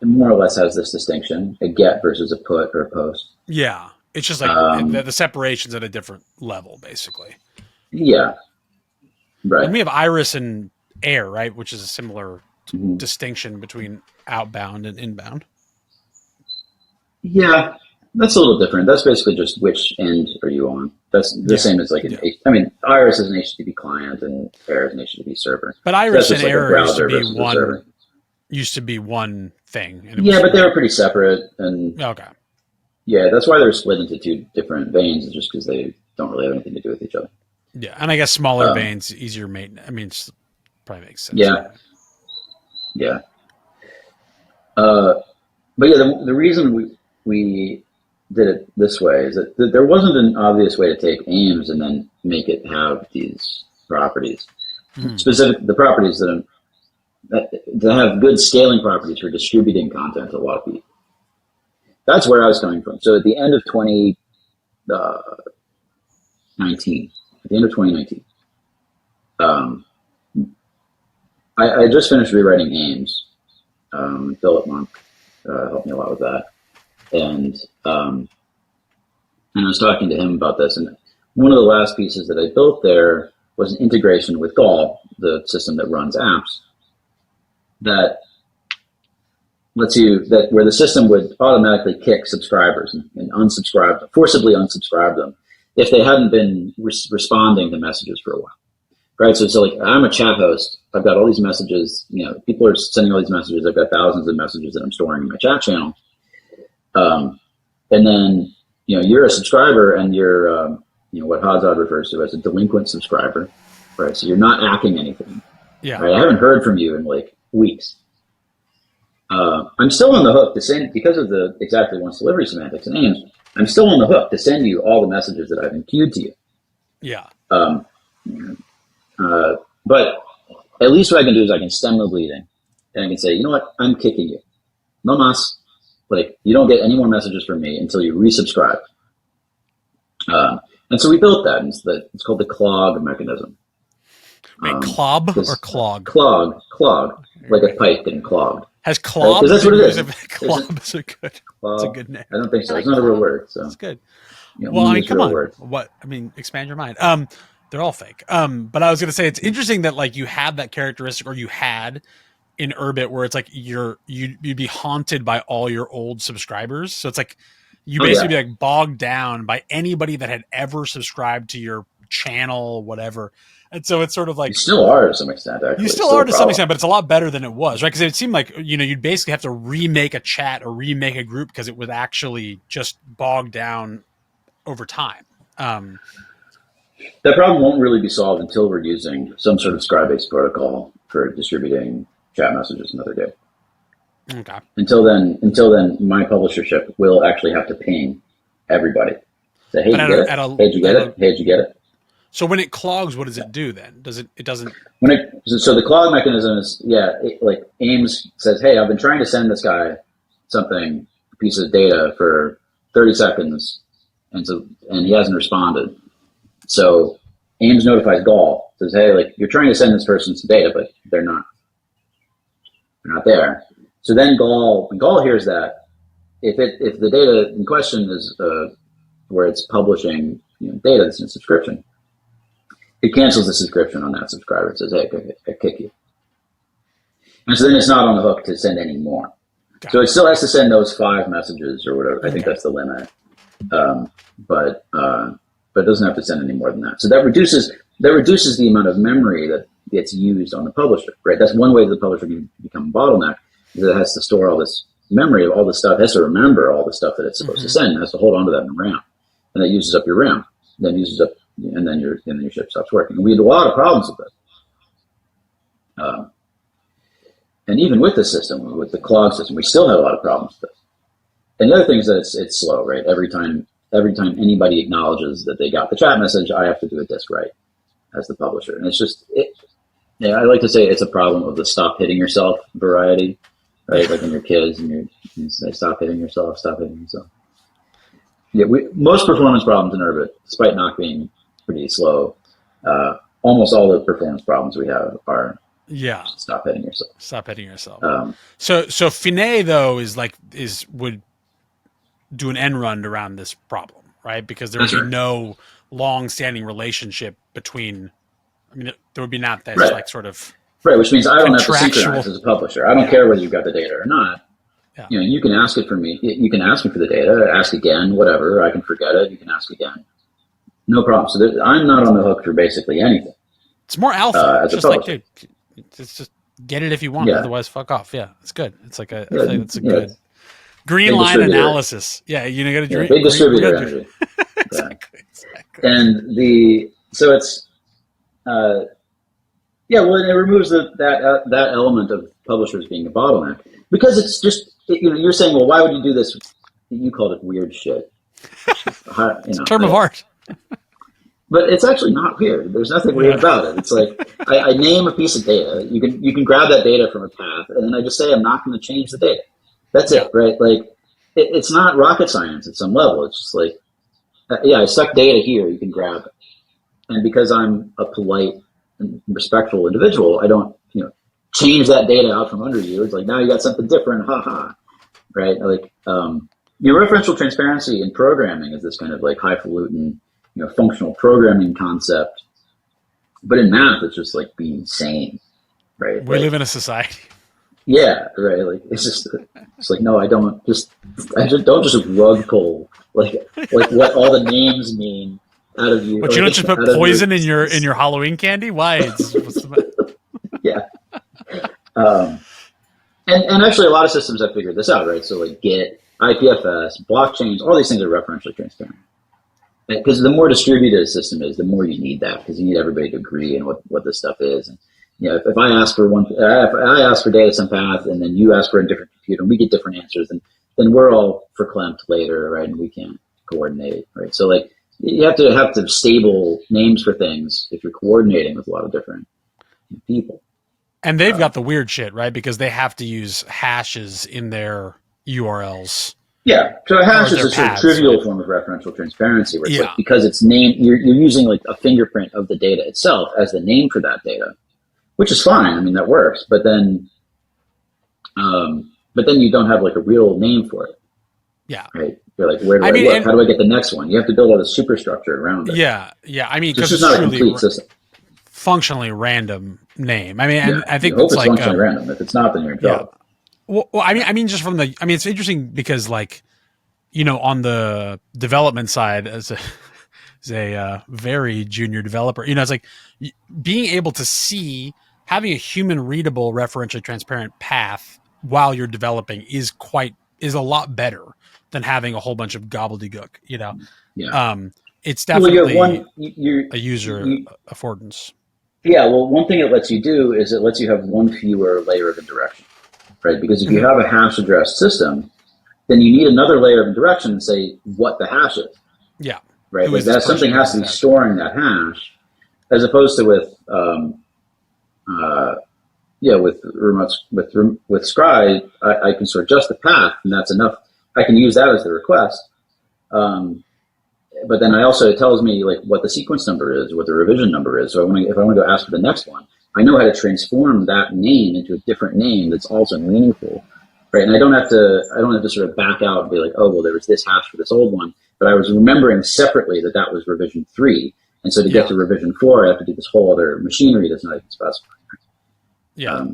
more or less has this distinction: a get versus a put or a post. Yeah, it's just like the separation's at a different level, basically. Yeah, right. And we have Iris and Air, right, which is a similar distinction between outbound and inbound. Yeah, that's a little different. That's basically just which end are you on. That's the same as like Iris is an HTTP client and Air is an HTTP server. But Iris and Air used to be one thing. And but they were pretty separate. And okay. Yeah, that's why they're split into two different veins, is just because they don't really have anything to do with each other. Yeah, and I guess smaller veins, easier maintenance. I mean, it probably makes sense. Yeah. Yeah. But yeah, the reason we did it this way is that there wasn't an obvious way to take aims and then make it have these properties, specific the properties that have good scaling properties for distributing content to a lot of people. That's where I was coming from. So at the end of 2019, I just finished rewriting Ames. Philip Monk helped me a lot with that, and I was talking to him about this. And one of the last pieces that I built there was an integration with Gall, the system that runs apps, that lets you where the system would automatically kick subscribers and unsubscribe them, forcibly unsubscribe them if they hadn't been responding to messages for a while. Right, so like I'm a chat host. I've got all these messages. People are sending all these messages. I've got thousands of messages that I'm storing in my chat channel. And then you're a subscriber, and you're what Hazard refers to as a delinquent subscriber. Right, so you're not acting anything. Yeah, right? I haven't heard from you in like weeks. I'm still on the hook to send, because of the exactly once delivery semantics and Ames. I'm still on the hook to send you all the messages that I've enqueued to you. Yeah. But at least what I can do is I can stem the bleeding, and I can say, you know what, I'm kicking you. No mas. Like, you don't get any more messages from me until you resubscribe. And so we built that. And it's called the clog mechanism. Wait, clog or clog? Clog, like a pipe getting clogged. Has clog? Because that's what it is. Clog is a good. It's a good name. I don't think so. It's not a real word. So it's good. Well, I mean, come on. Words. What? I mean, expand your mind. They're all fake. But I was going to say, it's interesting that like you have that characteristic, or you had in Urbit, where it's like you'd be haunted by all your old subscribers. So it's like you basically be like bogged down by anybody that had ever subscribed to your channel, whatever. And so it's sort of like you still are to some extent. Actually, you still are to some extent, but it's a lot better than it was, right? Because it seemed like you'd basically have to remake a chat or remake a group because it was actually just bogged down over time. That problem won't really be solved until we're using some sort of Scry-based protocol for distributing chat messages another day. Okay. Until then, my publishership will actually have to ping everybody. Say, hey, did you get it? Hey, did you get it? So when it clogs, what does it do then? It doesn't. So the clog mechanism is, like Ames says, hey, I've been trying to send this guy something, a piece of data for 30 seconds, and he hasn't responded. So Ames notifies Gall, says, hey, like, you're trying to send this person some data, but they're not there. So then when Gall hears that, if the data in question is where it's publishing data that's in a subscription, it cancels the subscription on that subscriber. It says, hey, I kick you. And so then it's not on the hook to send any more. Okay. So it still has to send those 5 messages or whatever. I think that's the limit. But it doesn't have to send any more than that. So that reduces the amount of memory that gets used on the publisher, right? That's one way the publisher can become a bottleneck, is that it has to store all this memory of all the stuff. It has to remember all the stuff that it's supposed to send. It has to hold on to that in RAM. And that uses up your RAM. Then uses up, and then your ship stops working. And we had a lot of problems with it. And even with the system, with the clog system, we still had a lot of problems with it. And the other thing is that it's slow, right? Every time anybody acknowledges that they got the chat message, I have to do a disk write as the publisher. And it's just, I like to say it's a problem of the stop hitting yourself variety, right? Like when you're kids and you say, stop hitting yourself. Yeah, most performance problems in Urbit, despite not being pretty slow, almost all the performance problems we have are stop hitting yourself. So Finet though would do an end run around this problem, right? Because there would be no long-standing relationship between. I mean, there would be not that like sort of which means I don't have to synchronize as a publisher. I don't care whether you've got the data or not. Yeah. You can ask it for me. You can ask me for the data, ask again, whatever. I can forget it. You can ask again. No problem. So I'm not on the hook for basically anything. It's more alpha. It's just like, dude, it's just get it if you want. Otherwise, fuck off. Yeah, it's good. It's like it's a good green line analysis. Yeah, you got to drink. Big distributor energy. Exactly. And so it's, and it removes that element of publishers being a bottleneck, because it's just, you're saying, well, why would you do this? You called it weird shit. It's a term of art. But it's actually not weird. There's nothing weird about it. It's like I name a piece of data. You can grab that data from a path, and then I just say I'm not going to change the data. That's it, right? Like it's not rocket science at some level. It's just like, I stuck data here. You can grab it, and because I'm a polite and respectful individual, I don't change that data out from under you. It's like now you got something different. Ha ha, right? Like your referential transparency in programming is this kind of like highfalutin, functional programming concept. But in math, it's just like being sane, right? We live in a society. Yeah, right. Like it's like no, I don't just rug pull like what all the names mean out of you. But you don't just put poison in your Halloween candy? Why? Yeah. And actually, a lot of systems have figured this out, right? So like Git, IPFS, blockchains, all these things are referentially transparent. Because the more distributed a system is, the more you need that, because you need everybody to agree on what this stuff is. And if I ask for if I ask for data some path, and then you ask for a different computer, and we get different answers, then we're all verklempt later, right? And we can't coordinate, right? So like you have to have stable names for things if you're coordinating with a lot of different people. And they've got the weird shit, right? Because they have to use hashes in their URLs. Yeah, so a hash is a sort of trivial form of referential transparency, where it's like because it's named, you're using like a fingerprint of the data itself as the name for that data, which is fine. I mean, that works. But then you don't have like a real name for it. Yeah. Right. You're like, where do I look? How do I get the next one? You have to build all the superstructure around it. Yeah. Yeah. I mean, because it's not a complete system. Functionally random name. I mean, and I think it's like functionally random. If it's not, then you're in trouble. Well, I mean, just from it's interesting because, like, on the development side, as a very junior developer, it's like being able to see having a human readable, referentially transparent path while you're developing is a lot better than having a whole bunch of gobbledygook. Yeah. It's definitely a user affordance. Yeah. Well, one thing it lets you do is it lets you have one fewer layer of indirection. Right, because if you have a hash addressed system, then you need another layer of indirection to say what the hash is. Yeah. Right. Like that something has to be storing that hash, as opposed to with Scry, I can sort just the path, and that's enough. I can use that as the request. But then it tells me like what the sequence number is, what the revision number is. So if I want to go ask for the next one, I know how to transform that name into a different name that's also meaningful, right? And I don't have to sort of back out and be like, oh, well, there was this hash for this old one, but I was remembering separately that was revision 3, and so to get to revision 4, I have to do this whole other machinery that's not even specified. Yeah.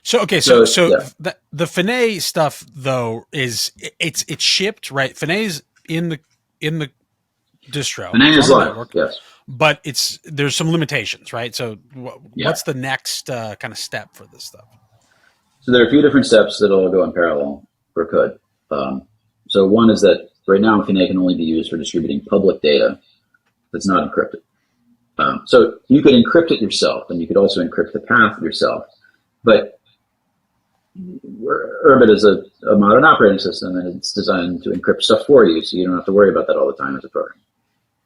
So the Finet stuff though it's shipped, right? Finet's in the distro. Finet is live, yes. But there's some limitations, right? So what's the next kind of step for this stuff? So there are a few different steps that all go in parallel, or could. So one is that right now Finet can only be used for distributing public data that's not encrypted. So you could encrypt it yourself, and you could also encrypt the path yourself. But Urbit is a modern operating system, and it's designed to encrypt stuff for you, so you don't have to worry about that all the time as a program.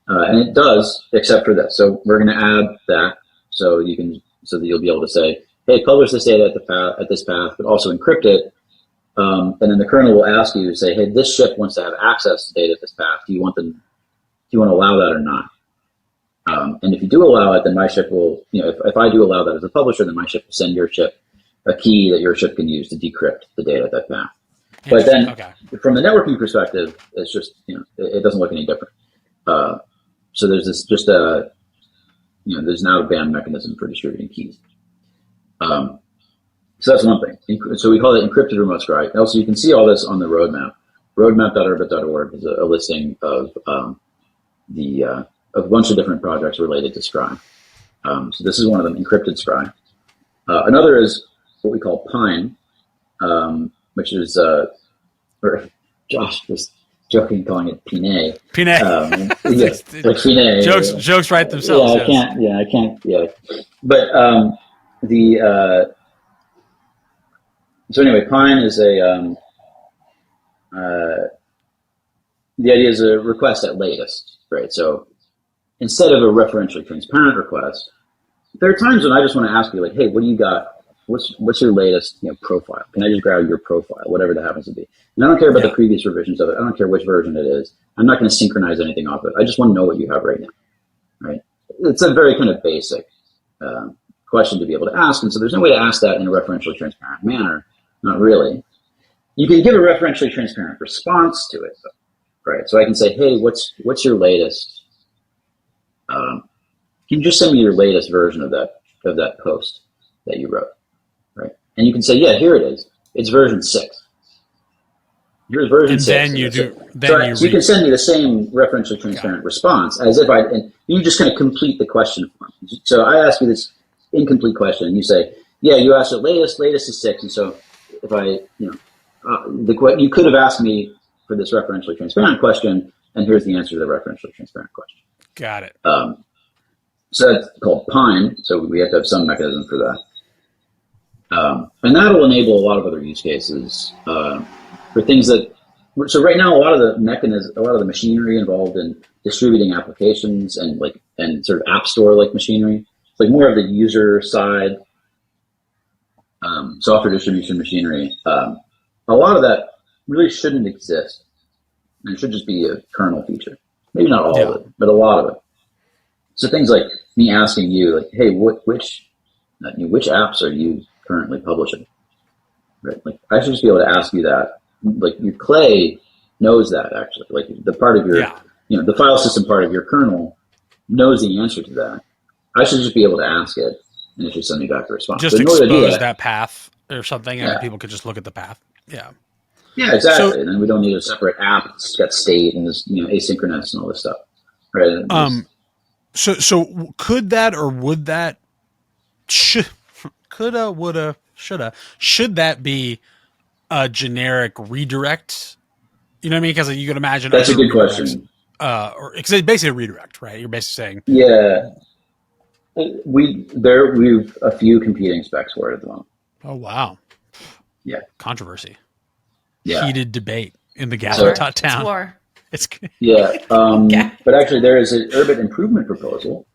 And it does, except for this. So we're going to add that so that you'll be able to say, hey, publish this data at this path, but also encrypt it. And then the kernel will ask you to say, hey, this ship wants to have access to data at this path. Do you want to allow that or not? And if you do allow it, then my ship will, if I do allow that as a publisher, then my ship will send your ship a key that your ship can use to decrypt the data at that path. But then from the networking perspective, it's just, it doesn't look any different. So there's there's now a band mechanism for distributing keys. So that's one thing. So we call it encrypted remote Scry. Also, you can see all this on the roadmap. Roadmap.urbit.org is a listing of a bunch of different projects related to Scry. So this is one of them, encrypted Scry. Another is what we call Pine, which is, or Josh was joking calling it Pinet. Pinet. Like Pinet. Jokes write themselves. I can't. But so anyway, Pine is the idea is a request at latest, right? So instead of a referentially transparent request, there are times when I just want to ask you, like, hey, what do you got? What's your latest profile? Can I just grab your profile, whatever that happens to be? And I don't care about the previous revisions of it. I don't care which version it is. I'm not going to synchronize anything off it. I just want to know what you have right now, right? It's a very kind of basic question to be able to ask, and so there's no way to ask that in a referentially transparent manner. Not really. You can give a referentially transparent response to it, though, right? So I can say, hey, what's your latest? Can you just send me your latest version of that post that you wrote, right? And you can say, yeah, here it is. It's version 6. Here's version and 6. Then you do. Then so you can send me the same referentially transparent response as if and you just kind of complete the question form. So I ask you this incomplete question, and you say, yeah, you asked it latest is 6, and so if I, you could have asked me for this referentially transparent question, and here's the answer to the referentially transparent question. Got it. So that's called Pine. So we have to have some mechanism for that. And that'll enable a lot of other use cases for things that. So right now, a lot of the machinery involved in distributing applications and sort of app store like machinery, it's like more of the user side software distribution machinery. A lot of that really shouldn't exist. It should just be a kernel feature. Maybe not all of it, but a lot of it. So things like me asking you, like, hey, which apps are you currently publishing? Right? Like, I should just be able to ask you that. Like, your Clay knows that, actually. Like, the part of your, the file system part of your kernel knows the answer to that. I should just be able to ask it, and it should send me back a response. Just expose that path or something, and people could just look at the path. Yeah. Yeah, exactly. So, and then we don't need a separate app. It's got state and this, asynchronous and all this stuff. Right. So could that or would that coulda, woulda, shoulda, should that be a generic redirect? You know what I mean? Because you can imagine that's a good question. Or because it's basically a redirect, right? You're basically saying, yeah, we've a few competing specs for it at the moment. Oh wow, yeah, controversy, heated debate in the gather.town. It's war. It's but actually there is an Urbit improvement proposal.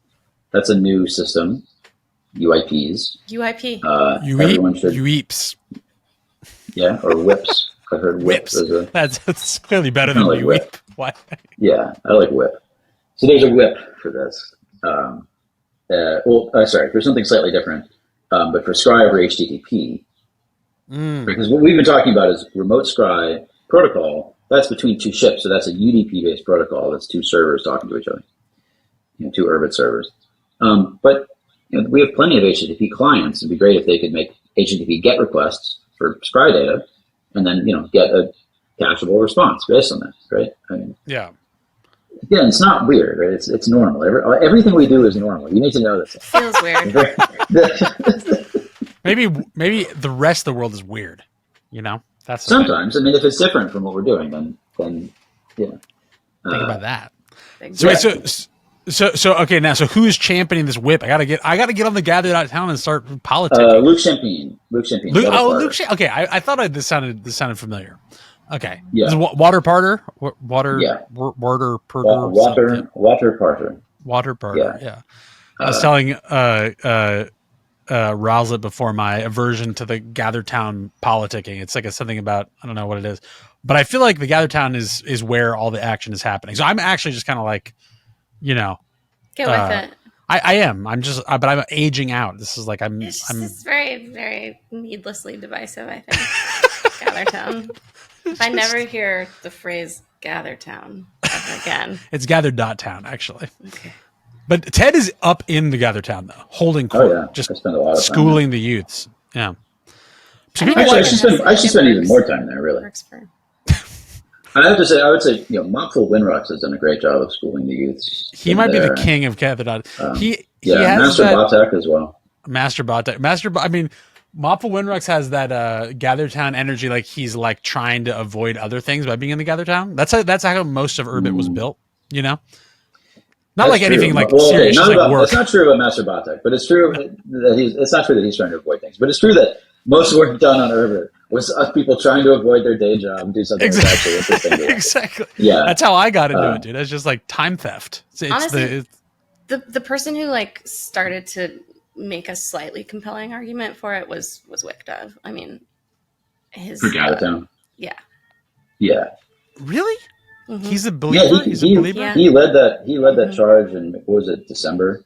That's a new system, UIPs. UIP. Everyone should. UIPs. Yeah, or whips. I heard whips. That's clearly better than like whip. Why? Yeah, I like whip. So there's a whip for this. Sorry, there's something slightly different, but for Scry over HTTP, because what we've been talking about is remote Scry protocol. That's between two ships, so that's a UDP-based protocol. That's two servers talking to each other, two Urbit servers. But we have plenty of HTTP clients. It'd be great if they could make HTTP GET requests for Scry data, and then get a cacheable response based on that, right? I mean, again, it's not weird, right? It's normal. Everything we do is normal. You need to know this. Feels weird. maybe the rest of the world is weird. That's sometimes. I mean, if it's different from what we're doing, then think about that. Exactly. So okay, now who's championing this whip? I gotta get on the gather.town and start politicking. Luke Champagne. Luke. Okay, I thought this sounded familiar. Okay, yeah. This is Water Parter. Water Parter. Yeah. I was telling Roslet before my aversion to the gather.town politicking. It's like something about, I don't know what it is, but I feel like the gather.town is where all the action is happening. So I'm actually just kind of like, get with it. I am. I'm just, but I'm aging out. This is like It's very, very needlessly divisive, I think. Gather.town. If I never hear the phrase gather.town ever again. It's gather.town, actually. Okay. But Ted is up in the gather.town though, holding court, just schooling the youths. Yeah. So I should spend even more time there, really. I have to say, I would say, Mopful Winrocks has done a great job of schooling the youths. He might be the king of gather.town. He has Master Botek as well. Master Botek. I mean, Mopful Winrocks has that gather.town energy, like he's like trying to avoid other things by being in the gather.town. That's how most of Urbit was built, Not That's like true. anything like well, serious, okay, like work. It's not true about Master Botek, but it's true that it's not true that he's trying to avoid things. But it's true that most work done on Urbit was us people trying to avoid their day job and do something that's actually interesting. Exactly. Yeah. That's how I got into it, dude. It's just like time theft. Honestly, the person who like started to make a slightly compelling argument for it was Wickdove. I mean, his For Gathertown. yeah. Yeah. Really? Mhm. He's a believer. Yeah, He's a believer. Yeah. he led that Mhm. charge in, what was it, December?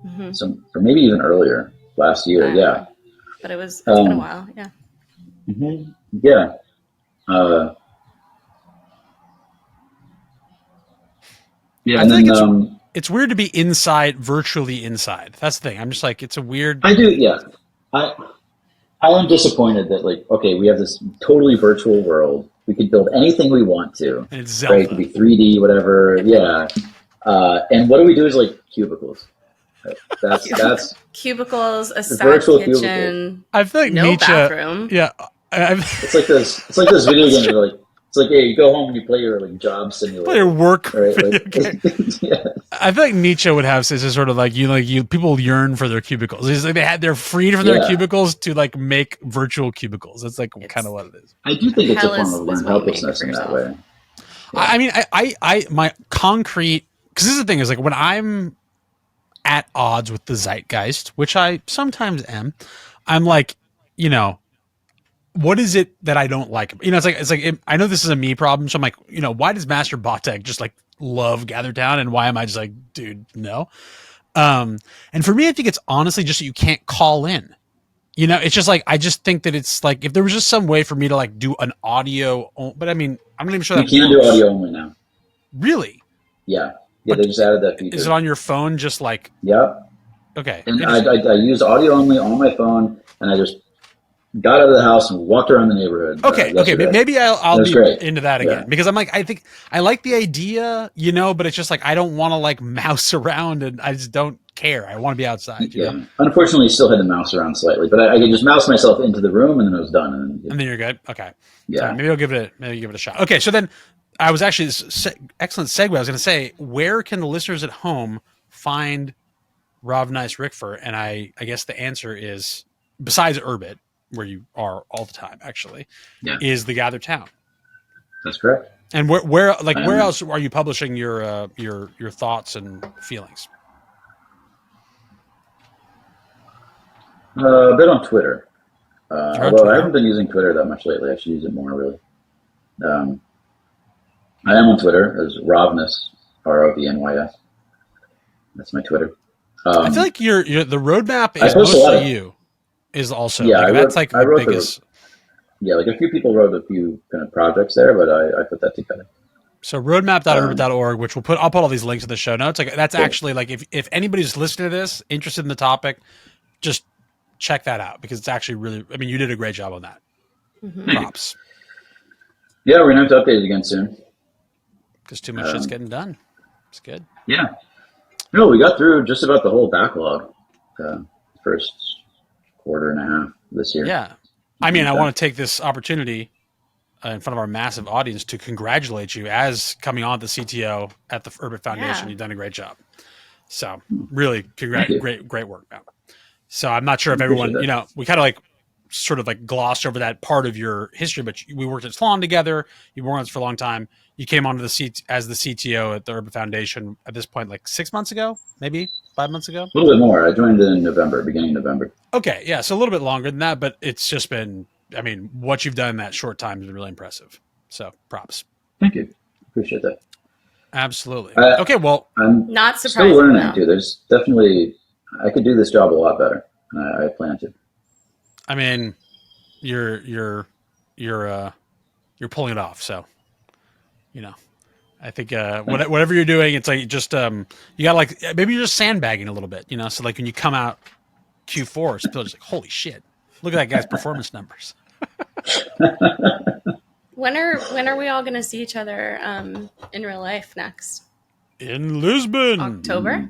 Mhm. Or maybe even earlier last year. I don't Yeah. know. But it's been a while. Yeah. Yeah. Yeah, I and feel then like it's weird to be virtually inside. That's the thing. I'm just like, it's a weird. I do. Yeah, I am disappointed that, like, okay, we have this totally virtual world. We could build anything we want to. And it's Right? It Zelda. could be 3D, whatever. Yeah. And what do we do is like cubicles. Right? That's Cubicles, a side virtual kitchen, I feel like no Nietzsche. bathroom. Yeah. It's like those video games where, like, it's like, hey, you go home and you play your, like, job simulator. Play your work Right? video Like, game. yeah. I feel like Nietzsche would have this sort of like people yearn for their cubicles. It's like they're freed from their Yeah. cubicles to like make virtual cubicles. That's like kind of what it is. I do think it's a Hell form is of what learned you make helplessness for in that yourself. way. Yeah. I mean, I my concrete, because this is the thing, is like when I'm at odds with the zeitgeist, which I sometimes am, I'm like, what is it that I don't like? It's like I know this is a me problem, so I'm like, why does Master Botek just like love Gathertown, and why am I just like, dude, no? And for me, I think it's honestly just that you can't call in. It's just like, I just think that it's like, if there was just some way for me to like do an audio, but I mean, I'm not even sure You that can do works. audio only now. Really? Yeah, But they just added that feature. Is it on your phone? Just like, Yeah, okay. and I used audio only on my phone, and I just got out of the house and walked around the neighborhood. Okay, yesterday. maybe I'll be great. into that again, Yeah. because I'm like, I think I like the idea, but it's just like, I don't want to like mouse around, and I just don't care. I want to be outside. You know? Unfortunately, you still had to mouse around slightly, but I could just mouse myself into the room, and then it was done. And then you're good. Okay. Yeah. Sorry, maybe I'll give it a shot. Okay, so then I was actually excellent segue. I was going to say, where can the listeners at home find rovnys-ricfer? And I guess the answer is, besides Urbit, where you are all the time, actually, is the Gathertown. That's correct. And where else are you publishing your thoughts and feelings? A bit on Twitter. Although Twitter? I haven't been using Twitter that much lately. I should use it more, really. I am on Twitter as Rovnys, ROVNYS. That's my Twitter. I feel like the roadmap I is post a lot mostly of- you. Is also Yeah, that's I wrote the biggest. Yeah, like a few people wrote a few kind of projects there, but I put that together. So roadmap.urbit.org, which I'll put all these links in the show notes. Like that's actually like if anybody's listening to this, interested in the topic, just check that out, because it's actually really, I mean, you did a great job on that. Mm-hmm. Props. Yeah, we're gonna have to update it again soon. Because too much shit's getting done. It's good. Yeah. No, we got through just about the whole backlog. First quarter and a half this year. Yeah. I mean, I want to take this opportunity in front of our massive audience to congratulate you as coming on the CTO at the Urbit Foundation. Yeah. You've done a great job. So really, great work, man. So I'm not sure if everyone, we kind of like sort of like glossed over that part of your history, but we worked at Salon together. You worked on this for a long time. You came onto the seat as the CTO at the Urbit Foundation at this point, like 6 months ago, maybe 5 months ago. A little bit more. I joined in November, beginning of November. Okay, yeah, so a little bit longer than that, but it's just been, I mean, what you've done in that short time has been really impressive. So props. Thank you. Appreciate that. Absolutely. I- Okay, well, I'm Not still surprising. learning though. too. There's definitely, I could do this job a lot better. I plan to. I mean, you're pulling it off. So, I think whatever you're doing, it's like just you got like maybe you're just sandbagging a little bit, So like when you come out Q4, people are just like, holy shit, look at that guy's performance numbers. When are we all going to see each other in real life next? In Lisbon, October?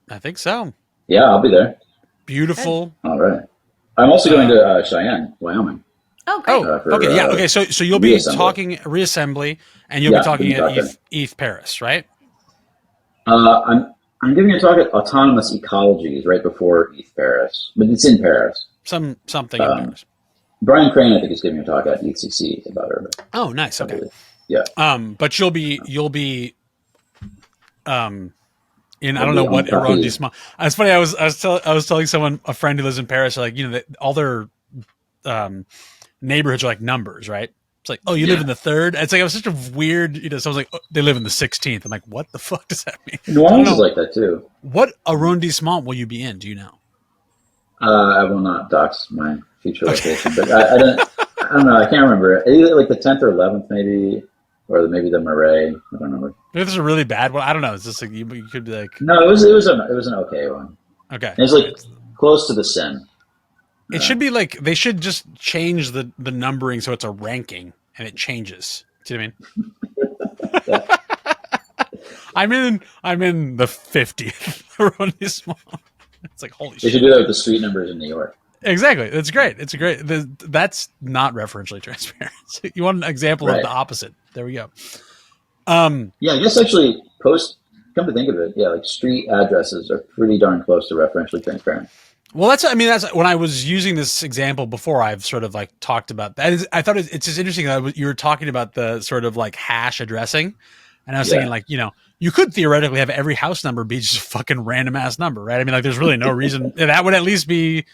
I think so. Yeah, I'll be there. Beautiful. All right. I'm also going to Cheyenne, Wyoming. Oh, great. Okay, yeah, okay. So you'll be reassembly. talking reassembly, and you'll Yeah, be talking we'll be at talking. ETH Paris, right? I'm giving a talk at Autonomous Ecologies right before ETH Paris, but it's in Paris. Something in Paris. Brian Crane, I think, is giving a talk at ETHCC about Urbit. Oh, nice. Okay. Yeah. But you'll be in I Of don't the know what unpuppy. arrondissement. It's funny. I was telling someone, a friend who lives in Paris, like, all their neighborhoods are like numbers, right? It's like, oh, you live in the third. It's like, it was such a weird, someone's like, oh, they live in the 16th. I'm like, what the fuck does that mean? New So I don't Orleans is know. like that too. What arrondissement will you be in? Do you know? I will not dox my future Okay. location, but I don't know. I can't remember. Either like the 10th or 11th, maybe, or maybe the Marais. I don't know. If this is a really bad one, I don't know. It's just like you could be like, No, it was an okay one. okay, And it's like close to the Seine. it should be like they should just change the numbering so it's a ranking and it changes. Do you know what I mean? I'm in the 50th arrondissement. It's like, holy They shit. should do that with the street numbers in New York. Exactly. That's great. It's great. That's not referentially transparent. You want an example of Right. the opposite. There we go. Yeah, I guess actually come to think of it, yeah, like street addresses are pretty darn close to referentially transparent. Well, that's when I was using this example before. I've sort of like talked about that. I thought it's just interesting that you were talking about the sort of like hash addressing, and I was thinking, like, you could theoretically have every house number be just a fucking random ass number, right? I mean, like, there's really no reason that would at least be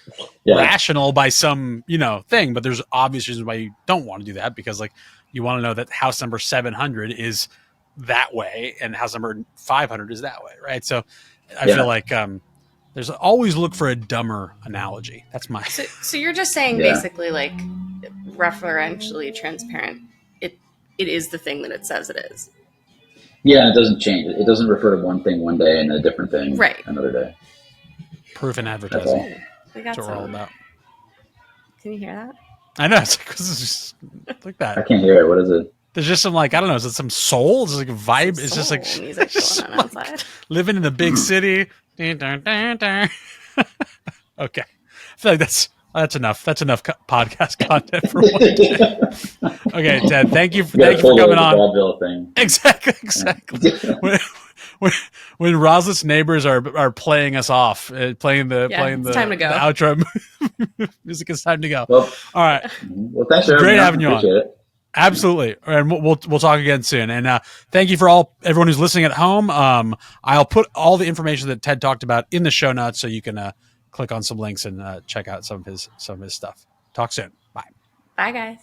rational by some thing, but there's obvious reasons why you don't want to do that, because like you want to know that house number 700 is that way and house number 500 is that way, right? So I feel like there's always look for a dumber analogy. That's my. So you're just saying basically like referentially transparent. It is the thing that it says it is. Yeah, and it doesn't change. It doesn't refer to one thing one day and a different thing another day. Proof and advertising. We got That's what we're all about. Can you hear that? I know. It's just like that. I can't hear it. What is it? There's just some like, I don't know, is it some soul? It's like a vibe. It's just like music going on outside. Living in the big city. Okay. I feel like that's enough. That's enough podcast content for one day. Okay, Ted, thank you for coming on. Thing. Exactly. when Roslet's neighbors are playing us off, playing the time to go. The outro music, it's time to go. Well, all right. Well, thanks for having you on. It. Absolutely, and we'll talk again soon. And thank you for everyone who's listening at home. I'll put all the information that Ted talked about in the show notes, so you can click on some links and check out some of his stuff. Talk soon. Bye. Bye, guys.